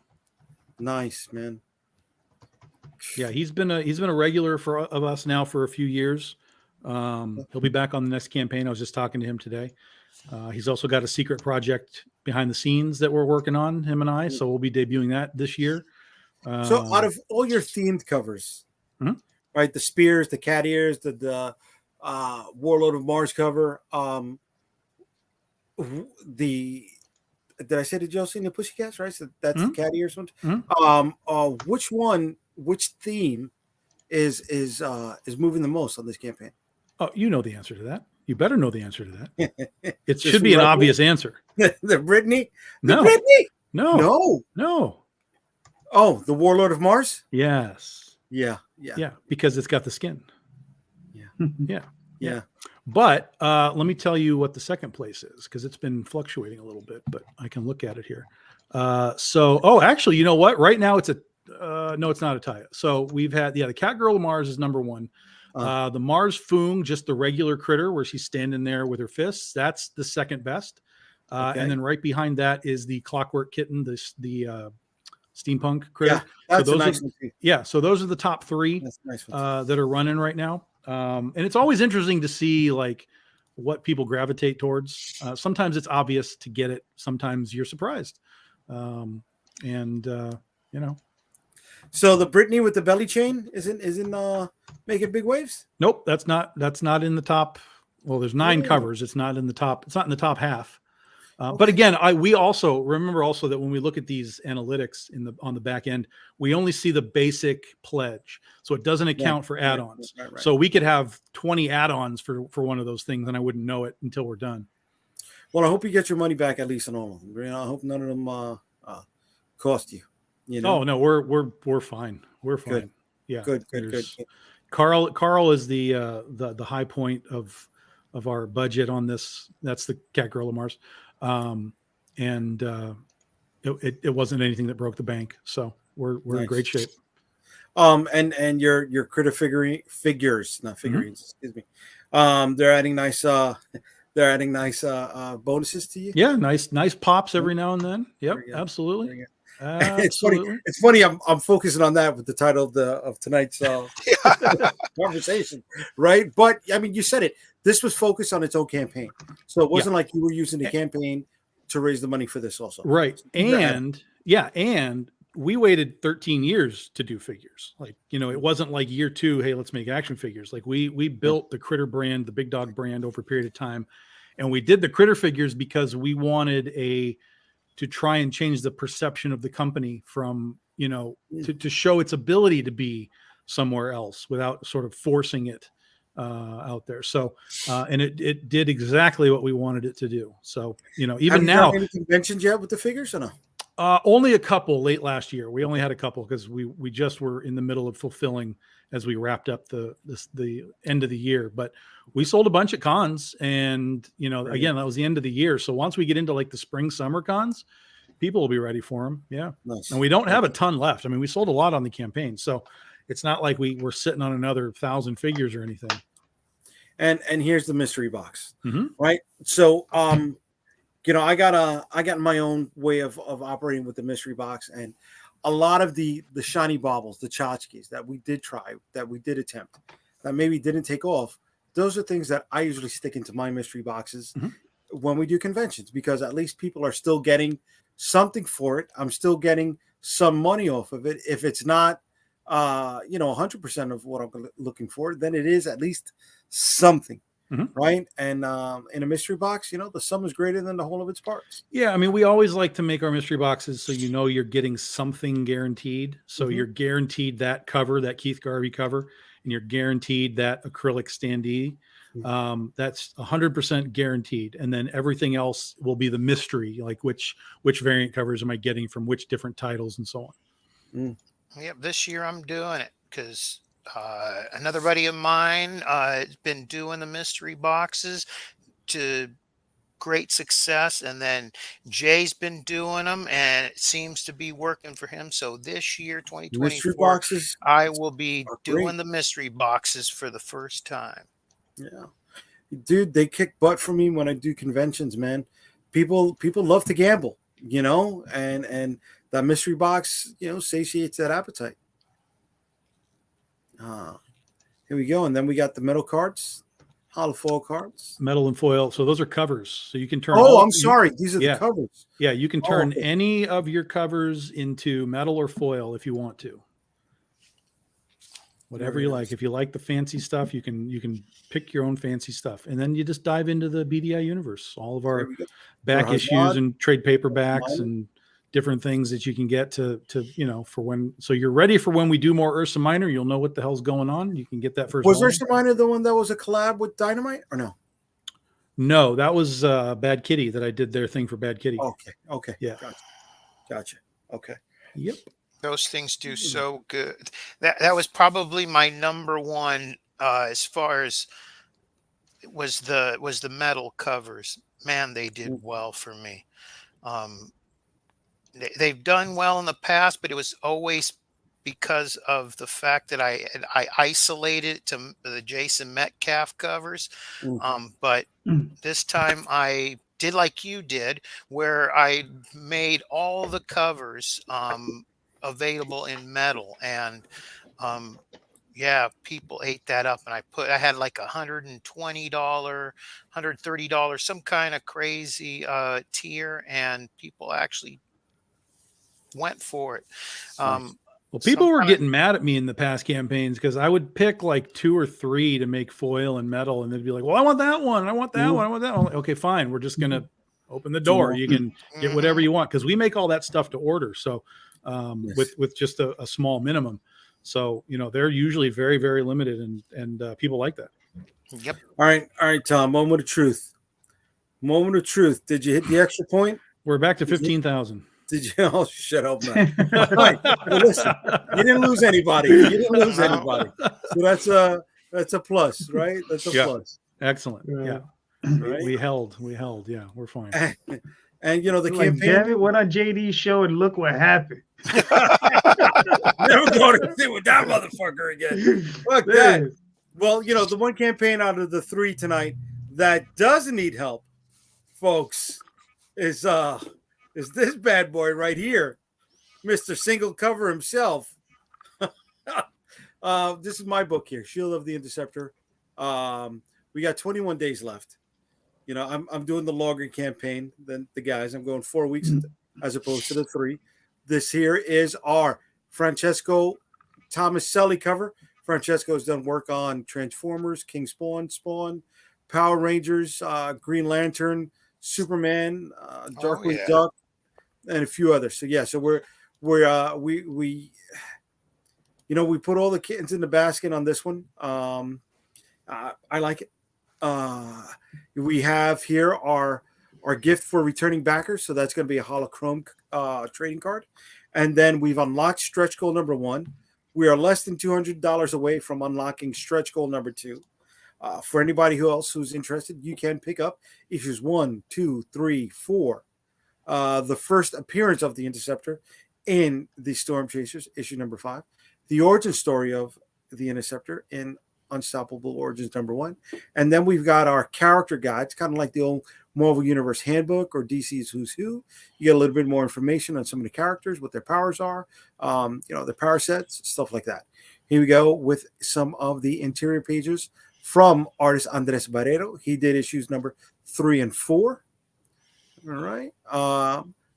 Nice, man. Yeah, he's been a regular of us now for a few years. He'll be back on the next campaign. I was just talking to him today. He's also got a secret project behind the scenes that we're working on, him and I. So we'll be debuting that this year. So out of all your themed covers, right? The spears, the cat ears, the Warlord of Mars cover, did I say the Josie and the Pussycats, right? So that's the cat ears one. Which theme is moving the most on this campaign? Oh, you know the answer to that. You better know the answer to that. It should be an obvious answer. The Brittany? No. Brittany? No. Oh, the Warlord of Mars? Yes. Yeah. Because it's got the skin. Yeah. But let me tell you what the second place is, because it's been fluctuating a little bit, but I can look at it here. Actually, you know what? Right now it's no, it's not a tie. So we've had, the Catgirl of Mars is number one. The Mars Foong, just the regular critter where she's standing there with her fists, that's the second best. And then right behind that is the Clockwork Kitten, the steampunk critter. Yeah, that's a nice one too. Yeah, so those are the top three that are running right now. And it's always interesting to see like what people gravitate towards. Sometimes it's obvious to get it. Sometimes you're surprised. So the Brittany with the belly chain isn't making big waves? Nope, that's not in the top. Well, there's 9 covers. It's not in the top. It's not in the top half. But again, we also remember that when we look at these analytics on the back end, we only see the basic pledge, so it doesn't account for add-ons. Right. So we could have 20 add-ons for one of those things, and I wouldn't know it until we're done. Well, I hope you get your money back, at least on all of them. I hope none of them cost you. Oh no, we're fine. We're fine. Good. Yeah. Good. Carl is the high point of our budget on this. That's the Catgirl of Mars. It wasn't anything that broke the bank. So we're in great shape. And your critter figures, not figurines, excuse me. They're adding nice bonuses to you. Yeah, nice pops every now and then. Yep, Very good. absolutely. Very good. Absolutely. It's funny. I'm focusing on that with the title of tonight's conversation, right? But I mean, you said it. This was focused on its own campaign, so it wasn't like you were using the campaign to raise the money for this, also. Right. And we waited 13 years to do figures. Like, it wasn't like year 2, hey, let's make action figures. Like we built the Critter brand, the Big Dog brand over a period of time, and we did the Critter figures because we wanted to try and change the perception of the company from, to show its ability to be somewhere else without sort of forcing it out there. So, and it did exactly what we wanted it to do. So, even now, have you done any conventions yet with the figures or no? Only a couple late last year. We only had a couple because we just were in the middle of fulfilling as we wrapped up the end of the year. But we sold a bunch at cons, and again, that was the end of the year. So once we get into like the spring summer cons, people will be ready for them. Yeah, Nice. And we don't have a ton left. I mean, we sold a lot on the campaign, so it's not like we were sitting on another 1,000 figures or anything. And here's the mystery box, Mhm. right? So I got my own way of operating with the mystery box, and a lot of the shiny baubles, the tchotchkes that we did try, that we did attempt, that maybe didn't take off. Those are things that I usually stick into my mystery boxes when we do conventions, because at least people are still getting something for it. I'm still getting some money off of it. If it's not 100% of what I'm looking for, then it is at least something. Right. And in a mystery box, the sum is greater than the whole of its parts. Yeah, I mean, we always like to make our mystery boxes so you're getting something guaranteed. So you're guaranteed that cover, that Keith Garvey cover, and you're guaranteed that acrylic standee. That's 100% guaranteed, and then everything else will be the mystery, like which variant covers am I getting from which different titles and so on. Yep, this year I'm doing it because another buddy of mine has been doing the mystery boxes to great success, and then Jay's been doing them, and it seems to be working for him. So this year, 2024, Mystery boxes, I will be doing great. the mystery boxes for the first time. Yeah, dude, they kick butt for me when I do conventions, man. People love to gamble, and that mystery box, satiates that appetite. Here we go, and then we got the metal cards, holofoil cards, Metal and foil. So those are covers. So you can turn. Oh, I'm sorry, these are yeah. the covers. Yeah, you can turn okay. any of your covers into metal or foil if you want to. Whatever Very you nice. like. If you like the fancy stuff, you can pick your own fancy stuff, and then you just dive into the BDI universe. All of our There we go. back Your issues Hazard, and trade paperbacks Mine. and different things that you can get to for when. So you're ready for when we do more Ursa Minor. You'll know what the hell's going on. You can get that first. Was volume. Ursa Minor the one that was a collab with Dynamite or no? No, that was Bad Kitty that I did their thing for Bad Kitty. Okay. Yeah. Gotcha. Okay. Yep. Those things do so good. That was probably my number one as far as was the metal covers. Man, they did well for me. They've done well in the past, but it was always because of the fact that I isolated it to the Jason Metcalf covers. But this time I did like you did, where I made all the covers available in metal, and people ate that up, and I had like $120, $130, some kind of crazy tier, and people actually went for it. Well, people were getting mad at me in the past campaigns because I would pick like 2 or 3 to make foil and metal, and they'd be like, well, I want that one, I want that one, I want that one. I'm like, okay, fine, we're just gonna open the door. You can get whatever you want, because we make all that stuff to order. So with just a small minimum. So they're usually very, very limited, and people like that. Yep. All right, Tom. Moment of truth. Did you hit the extra point? We're back to 15,000. Did you? Oh, shut up, man. All right. Well, listen, you didn't lose anybody. So that's a plus, right? That's a plus. Excellent. Yeah. Right? We held. Yeah, we're fine. And the Like, campaign. damn it, went on JD's show and look what happened. Never going to sit with that motherfucker again. Fuck that. Man. Well, you know, the one campaign out of the 3 tonight that doesn't need help, folks, is this bad boy right here, Mr. Single Cover himself. This is my book here, Shield of the Interceptor. We got 21 days left. You know, I'm doing the longer campaign than the guys. I'm going 4 weeks as opposed to the 3. This here is our Francesco Tomaselli cover. Francesco's done work on Transformers, King Spawn, Power Rangers, Green Lantern, Superman, Darkwing Duck, and a few others. So yeah, so we you know, we put all the kittens in the basket on this one. I like it. We have here our gift for returning backers. So that's going to be a Holochrome trading card. And then we've unlocked stretch goal number 1. We are less than $200 away from unlocking stretch goal number 2. For anybody else who's interested, you can pick up issues 1, 2, 3, 4. The first appearance of the Interceptor in the Storm Chasers, issue number 5. The origin story of the Interceptor in Unstoppable Origins number 1. And then we've got our character guides, kind of like the old Marvel Universe Handbook or DC's Who's Who. You get a little bit more information on some of the characters, what their powers are, you know, their power sets, stuff like that. Here we go with some of the interior pages from artist Andres Barrero. He did issues number 3 and 4. All right.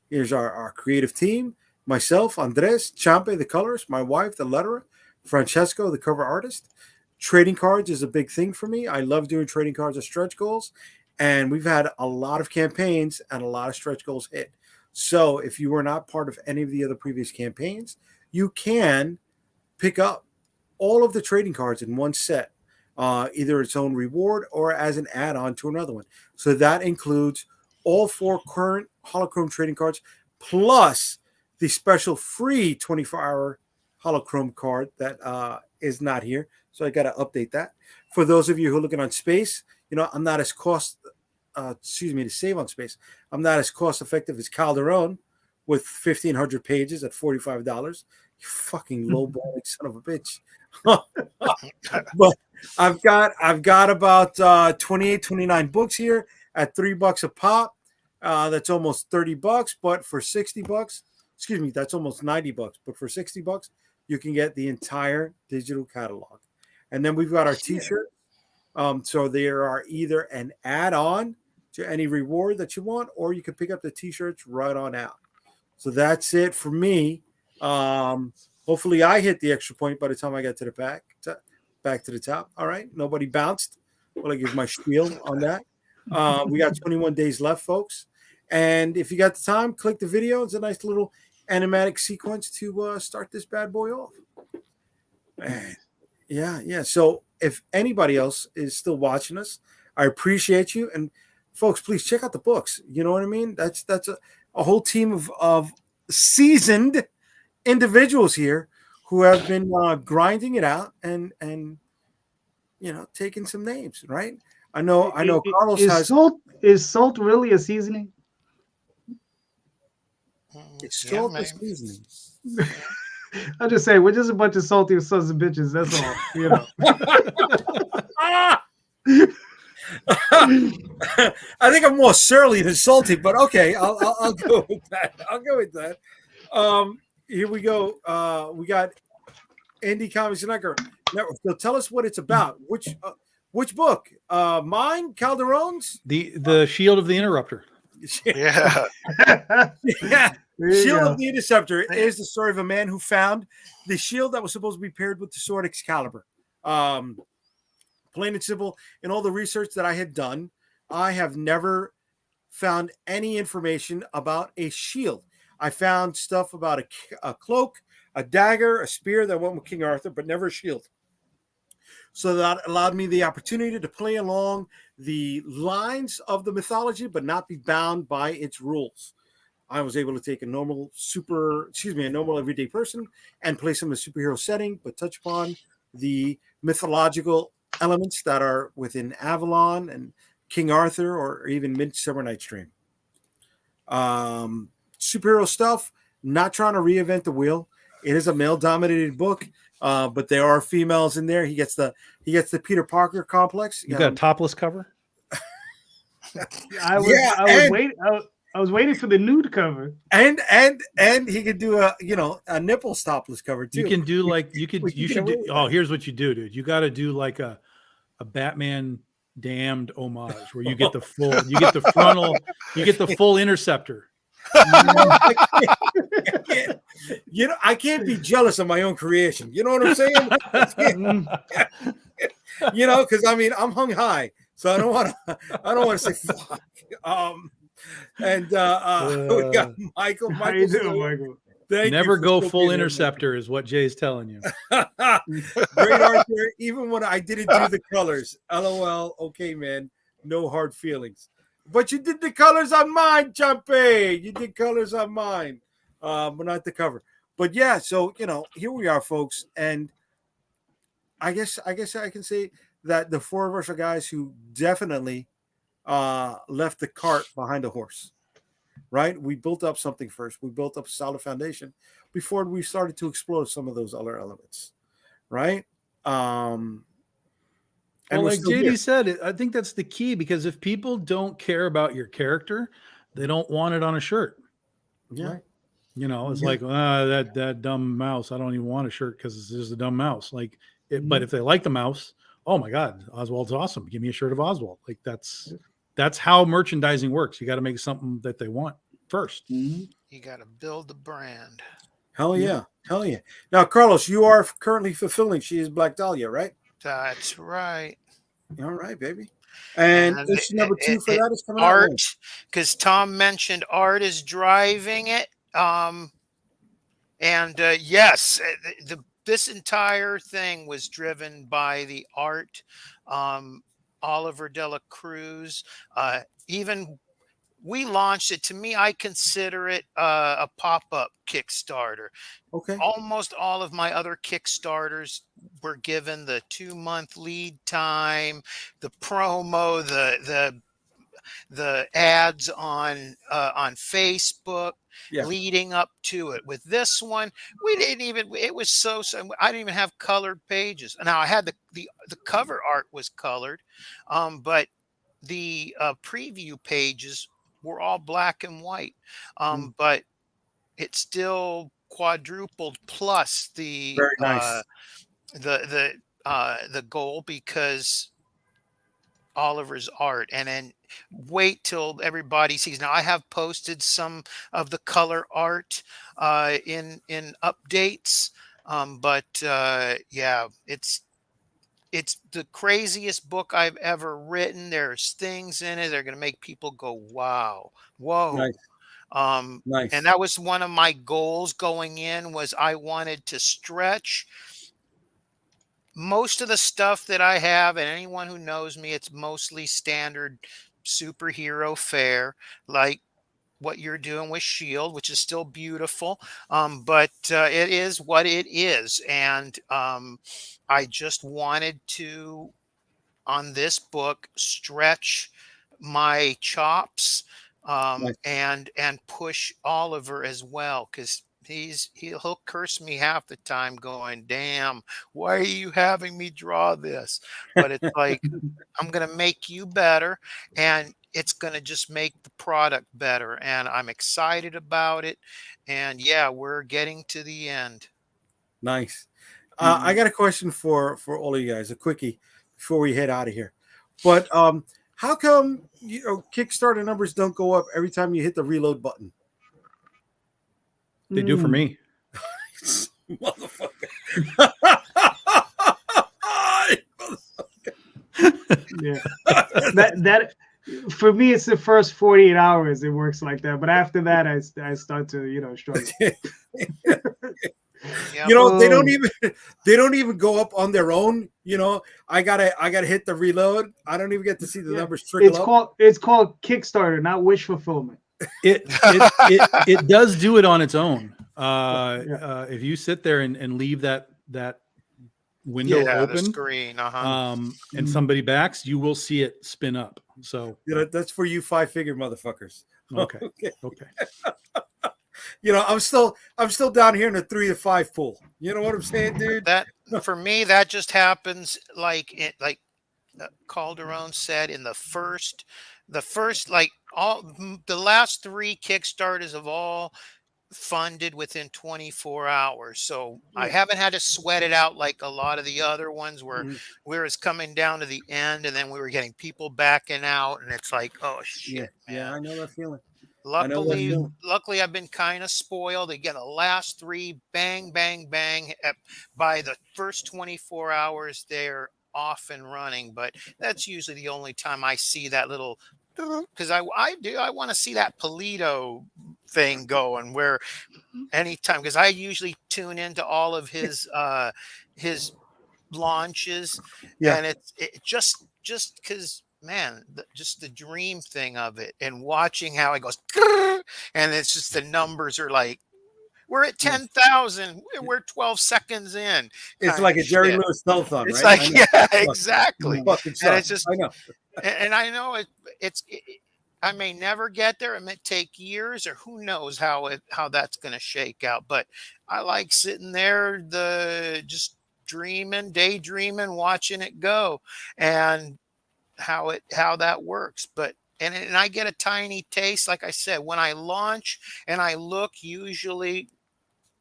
Here's our creative team. Myself, Andres, Champe, the colorist, my wife, the letterer, Francesco, the cover artist. Trading cards is a big thing for me. I love doing trading cards of stretch goals. And we've had a lot of campaigns and a lot of stretch goals hit. So if you were not part of any of the other previous campaigns, you can pick up all of the trading cards in one set, either its own reward or as an add-on to another one. So that includes all 4 current Holochrome trading cards, plus the special free 24-hour Holochrome card that is not here. So I got to update that. For those of you who are looking on space, you know, I'm not as to save on space. I'm not as cost effective as Calderon with 1,500 pages at $45. You fucking lowballing son of a bitch. But I've got about 28, 29 books here at $3 a pop. That's almost $30, but for $60, excuse me, that's almost $90. But for $60, you can get the entire digital catalog. And then we've got our t-shirt. So there are either an add-on to any reward that you want, or you can pick up the t-shirts right on out. So that's it for me. Hopefully I hit the extra point by the time I get to the back to the top. All right. Nobody bounced. Well, I give my spiel on that. We got 21 days left, folks. And if you got the time, click the video. It's a nice little animatic sequence to start this bad boy off. Man. Yeah. So if anybody else is still watching us, I appreciate you. And folks, please check out the books. You know what I mean? That's a whole team of seasoned individuals here who have been grinding it out and you know, taking some names, right? I know Carlos is salt really a seasoning? It's salt and seasoning. I'll just say we're just a bunch of salty sons of bitches. That's all, you know. I think I'm more surly than salty, but okay, I'll go with that. I'll go with that. Here we go. We got Indie Comics Network. So tell us what it's about. Which book? Mine, Calderon's? The Shield of the Interrupter. Yeah. Yeah. Shield of the Interceptor is the story of a man who found the shield that was supposed to be paired with the sword Excalibur. Plain and simple, in all the research that I had done, I have never found any information about a shield. I found stuff about a cloak, a dagger, a spear that went with King Arthur, but never a shield. So that allowed me the opportunity to play along the lines of the mythology, but not be bound by its rules. I was able to take a normal everyday person and place them in a superhero setting, but touch upon the mythological elements that are within Avalon and King Arthur or even Midsummer Night's Dream. Superhero stuff, Not trying to reinvent the wheel. It is a male-dominated book, but there are females in there. He gets the Peter Parker complex. You got a topless cover? I was waiting for the nude cover. and he could do a nipple topless cover too. You can do like you We should can do. do Oh, here's what you do, dude. You got to do like a Batman Damned homage where you get the full Interceptor. I can't be jealous of my own creation. You know what I'm saying? Because I'm hung high, so I don't want to say fuck. We got Michael. How you doing, Michael? Never go full Interceptor is what Jay's telling you. Great art there. Even when I didn't do the colors, LOL. Okay, man, no hard feelings. But you did the colors on mine, Jumpy. You did colors on mine, but not the cover. But yeah, so here we are, folks, and I guess I can say that the four of us are guys who definitely left the cart behind the horse. Right? We built up something first. We built up a solid foundation before we started to explore some of those other elements. Right? And like JD said, I think that's the key, because if people don't care about your character, they don't want it on a shirt. Yeah. Right? It's like that dumb mouse. I don't even want a shirt because it's just a dumb mouse. Like, but if they like the mouse, oh my God, Oswald's awesome. Give me a shirt of Oswald. Like that's how merchandising works. You got to make something that they want first. You got to build the brand. Hell yeah. Hell yeah. Now, Carlos, you are currently fulfilling She is Black Dahlia, right? That's right. All right, baby. And issue number 2 for that is coming out. Art, because Tom mentioned art is driving it. Yes, this entire thing was driven by the art. Oliver De La Cruz, even we launched it. To me, I consider it a pop-up Kickstarter. Okay. Almost all of my other Kickstarters were given the 2-month lead time, the promo, the ads on Facebook, leading up to it. With this one, we didn't even. It was so. I didn't even have colored pages. Now I had the cover art was colored, but the preview pages were all black and white. But it still quadrupled plus the very nice. The goal, because Oliver's art. And then wait till everybody sees. Now I have posted some of the color art in updates, but yeah, it's the craziest book I've ever written. There's things in it that are going to make people go, wow, whoa. Nice. Nice. And that was one of my goals going in, was I wanted to stretch most of the stuff that I have, and anyone who knows me, it's mostly standard superhero fare, like what you're doing with Shield, which is still beautiful. But it is what it is. And I just wanted to, on this book, stretch my chops and push Oliver as well, because he'll curse me half the time going, damn, why are you having me draw this? But it's like, I'm going to make you better, and it's going to just make the product better. And I'm excited about it. And yeah, we're getting to the end. Nice. I got a question for all of you guys, a quickie before we head out of here. But how come Kickstarter numbers don't go up every time you hit the reload button? They do for me. Motherfucker. Yeah. That for me, it's the first 48 hours it works like that. But after that, I start to struggle. They don't even go up on their own. I gotta hit the reload. I don't even get to see the numbers trickle up. It's called Kickstarter, not wish fulfillment. It does do it on its own. If you sit there and leave that window open, the screen, and somebody backs, you will see it spin up. So that's for you 5-figure motherfuckers. Okay. I'm still down here in the 3 to 5 pool. You know what I'm saying, dude? That for me, that just happens like Calderon said in the first like the last three Kickstarters have all funded within 24 hours. So I Yeah. haven't had to sweat it out like a lot of the other ones where Mhm. we was coming down to the end and then we were getting people backing out and it's like, oh Yeah, shit, yeah, man. I know that feeling. I know that feeling. Luckily I've been kind of spoiled. Again, the last three, bang, bang, bang. By the first 24 hours, they're off and running. But that's usually the only time I see that little, because I want to see that Polito thing going where anytime, because I usually tune into all of his launches, Yeah. and it just because, man, just the dream thing of it and watching how it goes, and it's just the numbers are like, we're at Yeah. 10,000, we're 12 seconds in. It's kind like of a Jerry shit. Lewis telethon, It's right? like, I know. yeah, Fuck. exactly. It fucking And it's sucks. just, I know. and I know I may never get there. It may take years, or who knows how that's going to shake out. But I like sitting there, just daydreaming, watching it go, and how that works. But and I get a tiny taste, like I said, when I launch and I look. Usually,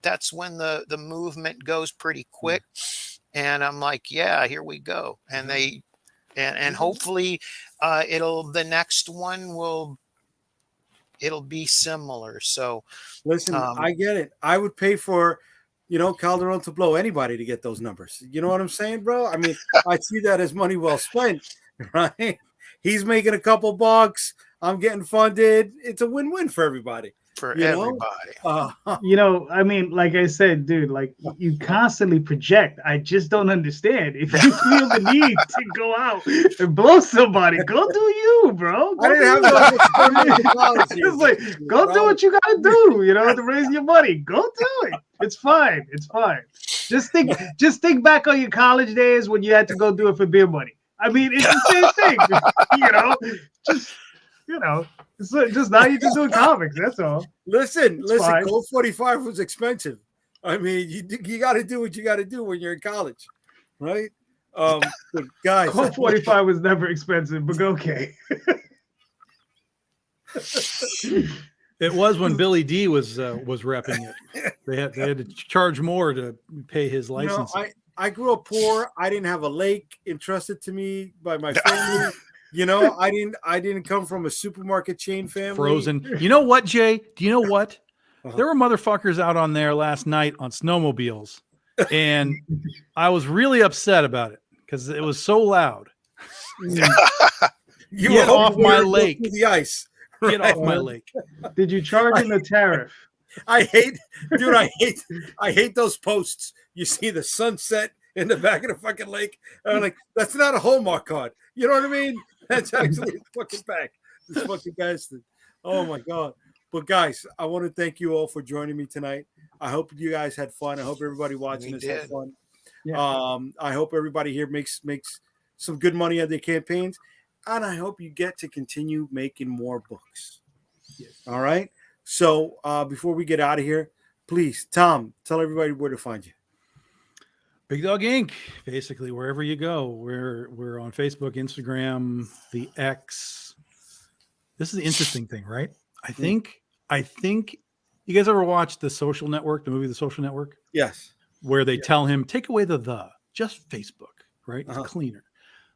that's when the movement goes pretty quick, and I'm like, yeah, here we go. And and hopefully, the next one it'll be similar. So, Listen, I get it. I would pay for, Calderon to blow anybody to get those numbers. You know what I'm saying, bro? I mean, I see that as money well spent, right? He's making a couple bucks. I'm getting funded. It's a win-win for everybody. for You know? everybody. I mean, like I said, dude, like you constantly project. I just don't understand. If you feel the need to go out and blow somebody, go do you, bro. I didn't have those experiences. It's like, go do what you gotta do, to raise your money. Go do it. It's fine. It's fine. Just think back on your college days when you had to go do it for beer money. I mean, it's the same thing, It's just now you're just doing comics. That's all. Listen, fine. Colt 45 was expensive. I mean, you got to do what you got to do when you're in college, right? But guys, Colt 45 was never expensive, but okay. It was when Billy D was repping it. They had to charge more to pay his license. I grew up poor. I didn't have a lake entrusted to me by my family. I didn't come from a supermarket chain family. Frozen. You know what, Jay? Do you know what? Uh-huh. There were motherfuckers out on there last night on snowmobiles, and I was really upset about it because it was so loud. Get off my lake. Through the ice. Get off my lake. Did you charge him the tariff? I hate those posts. You see the sunset in the back of the fucking lake. And I'm like, that's not a Hallmark card. You know what I mean? That's actually a fucking back. This fucking guy's thing. Oh my God. But guys, I want to thank you all for joining me tonight. I hope you guys had fun. I hope everybody watching this had fun. Yeah. I hope everybody here makes some good money on their campaigns. And I hope you get to continue making more books. Yes. All right. So before we get out of here, please, Tom, tell everybody where to find you. Big Dog Inc. Basically, wherever you go, we're on Facebook, Instagram, the X. This is the interesting thing, right? I think you guys ever watched The Social Network, the movie The Social Network? Yes. Where they tell him, take away the, just Facebook, right? It's cleaner.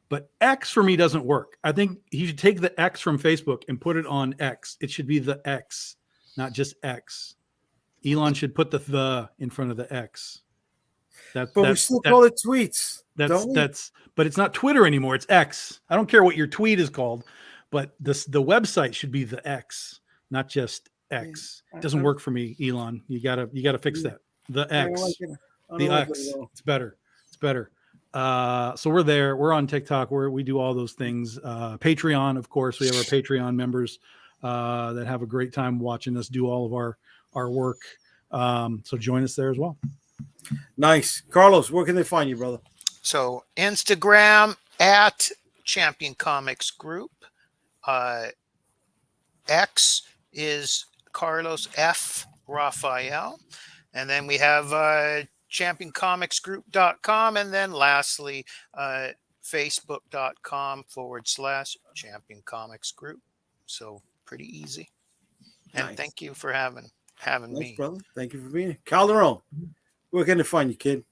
But X for me doesn't work. I think he should take the X from Facebook and put it on X. It should be the X, not just X. Elon should put the in front of the X. But we still call it tweets. But it's not Twitter anymore. It's X. I don't care what your tweet is called, but the website should be the X, not just X. It doesn't work for me, Elon. You gotta fix that. The X, the X. It's better. It's better. So we're there. We're on TikTok. We do all those things. Patreon, of course. We have our Patreon members that have a great time watching us do all of our work. So join us there as well. Nice. Carlos, where can they find you, brother? So Instagram at Champion Comics Group. X is Carlos F. Raphael. And then we have championcomicsgroup.com. And then lastly, facebook.com/Champion Comics Group. So pretty easy. And Nice. thank you for having Thanks, me. brother. Thank you for being here. Calderon, where can they find you, kid?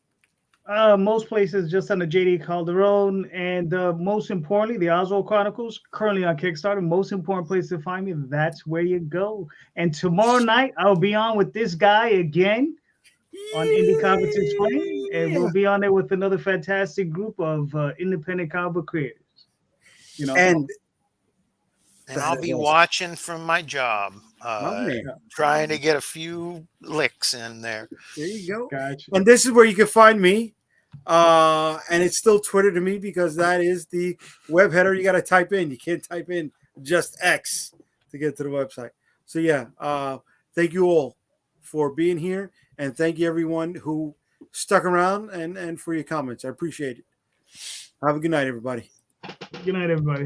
Most places just under JD Calderon, and most importantly, the Oswald Chronicles, currently on Kickstarter. Most important place to find me, that's where you go. And tomorrow night, I'll be on with this guy again on Indie Comics Explained, and we'll be on there with another fantastic group of independent comic book creators. You know, And I'll be watching from my job, man, trying to get a few licks in there. there you go. gotcha. And this is where you can find me. And it's still Twitter to me because that is the web header you got to type in. You can't type in just X to get to the website. So yeah, thank you all for being here, and thank you everyone who stuck around and for your comments. I appreciate it. Have a good night, everybody. Good night, everybody.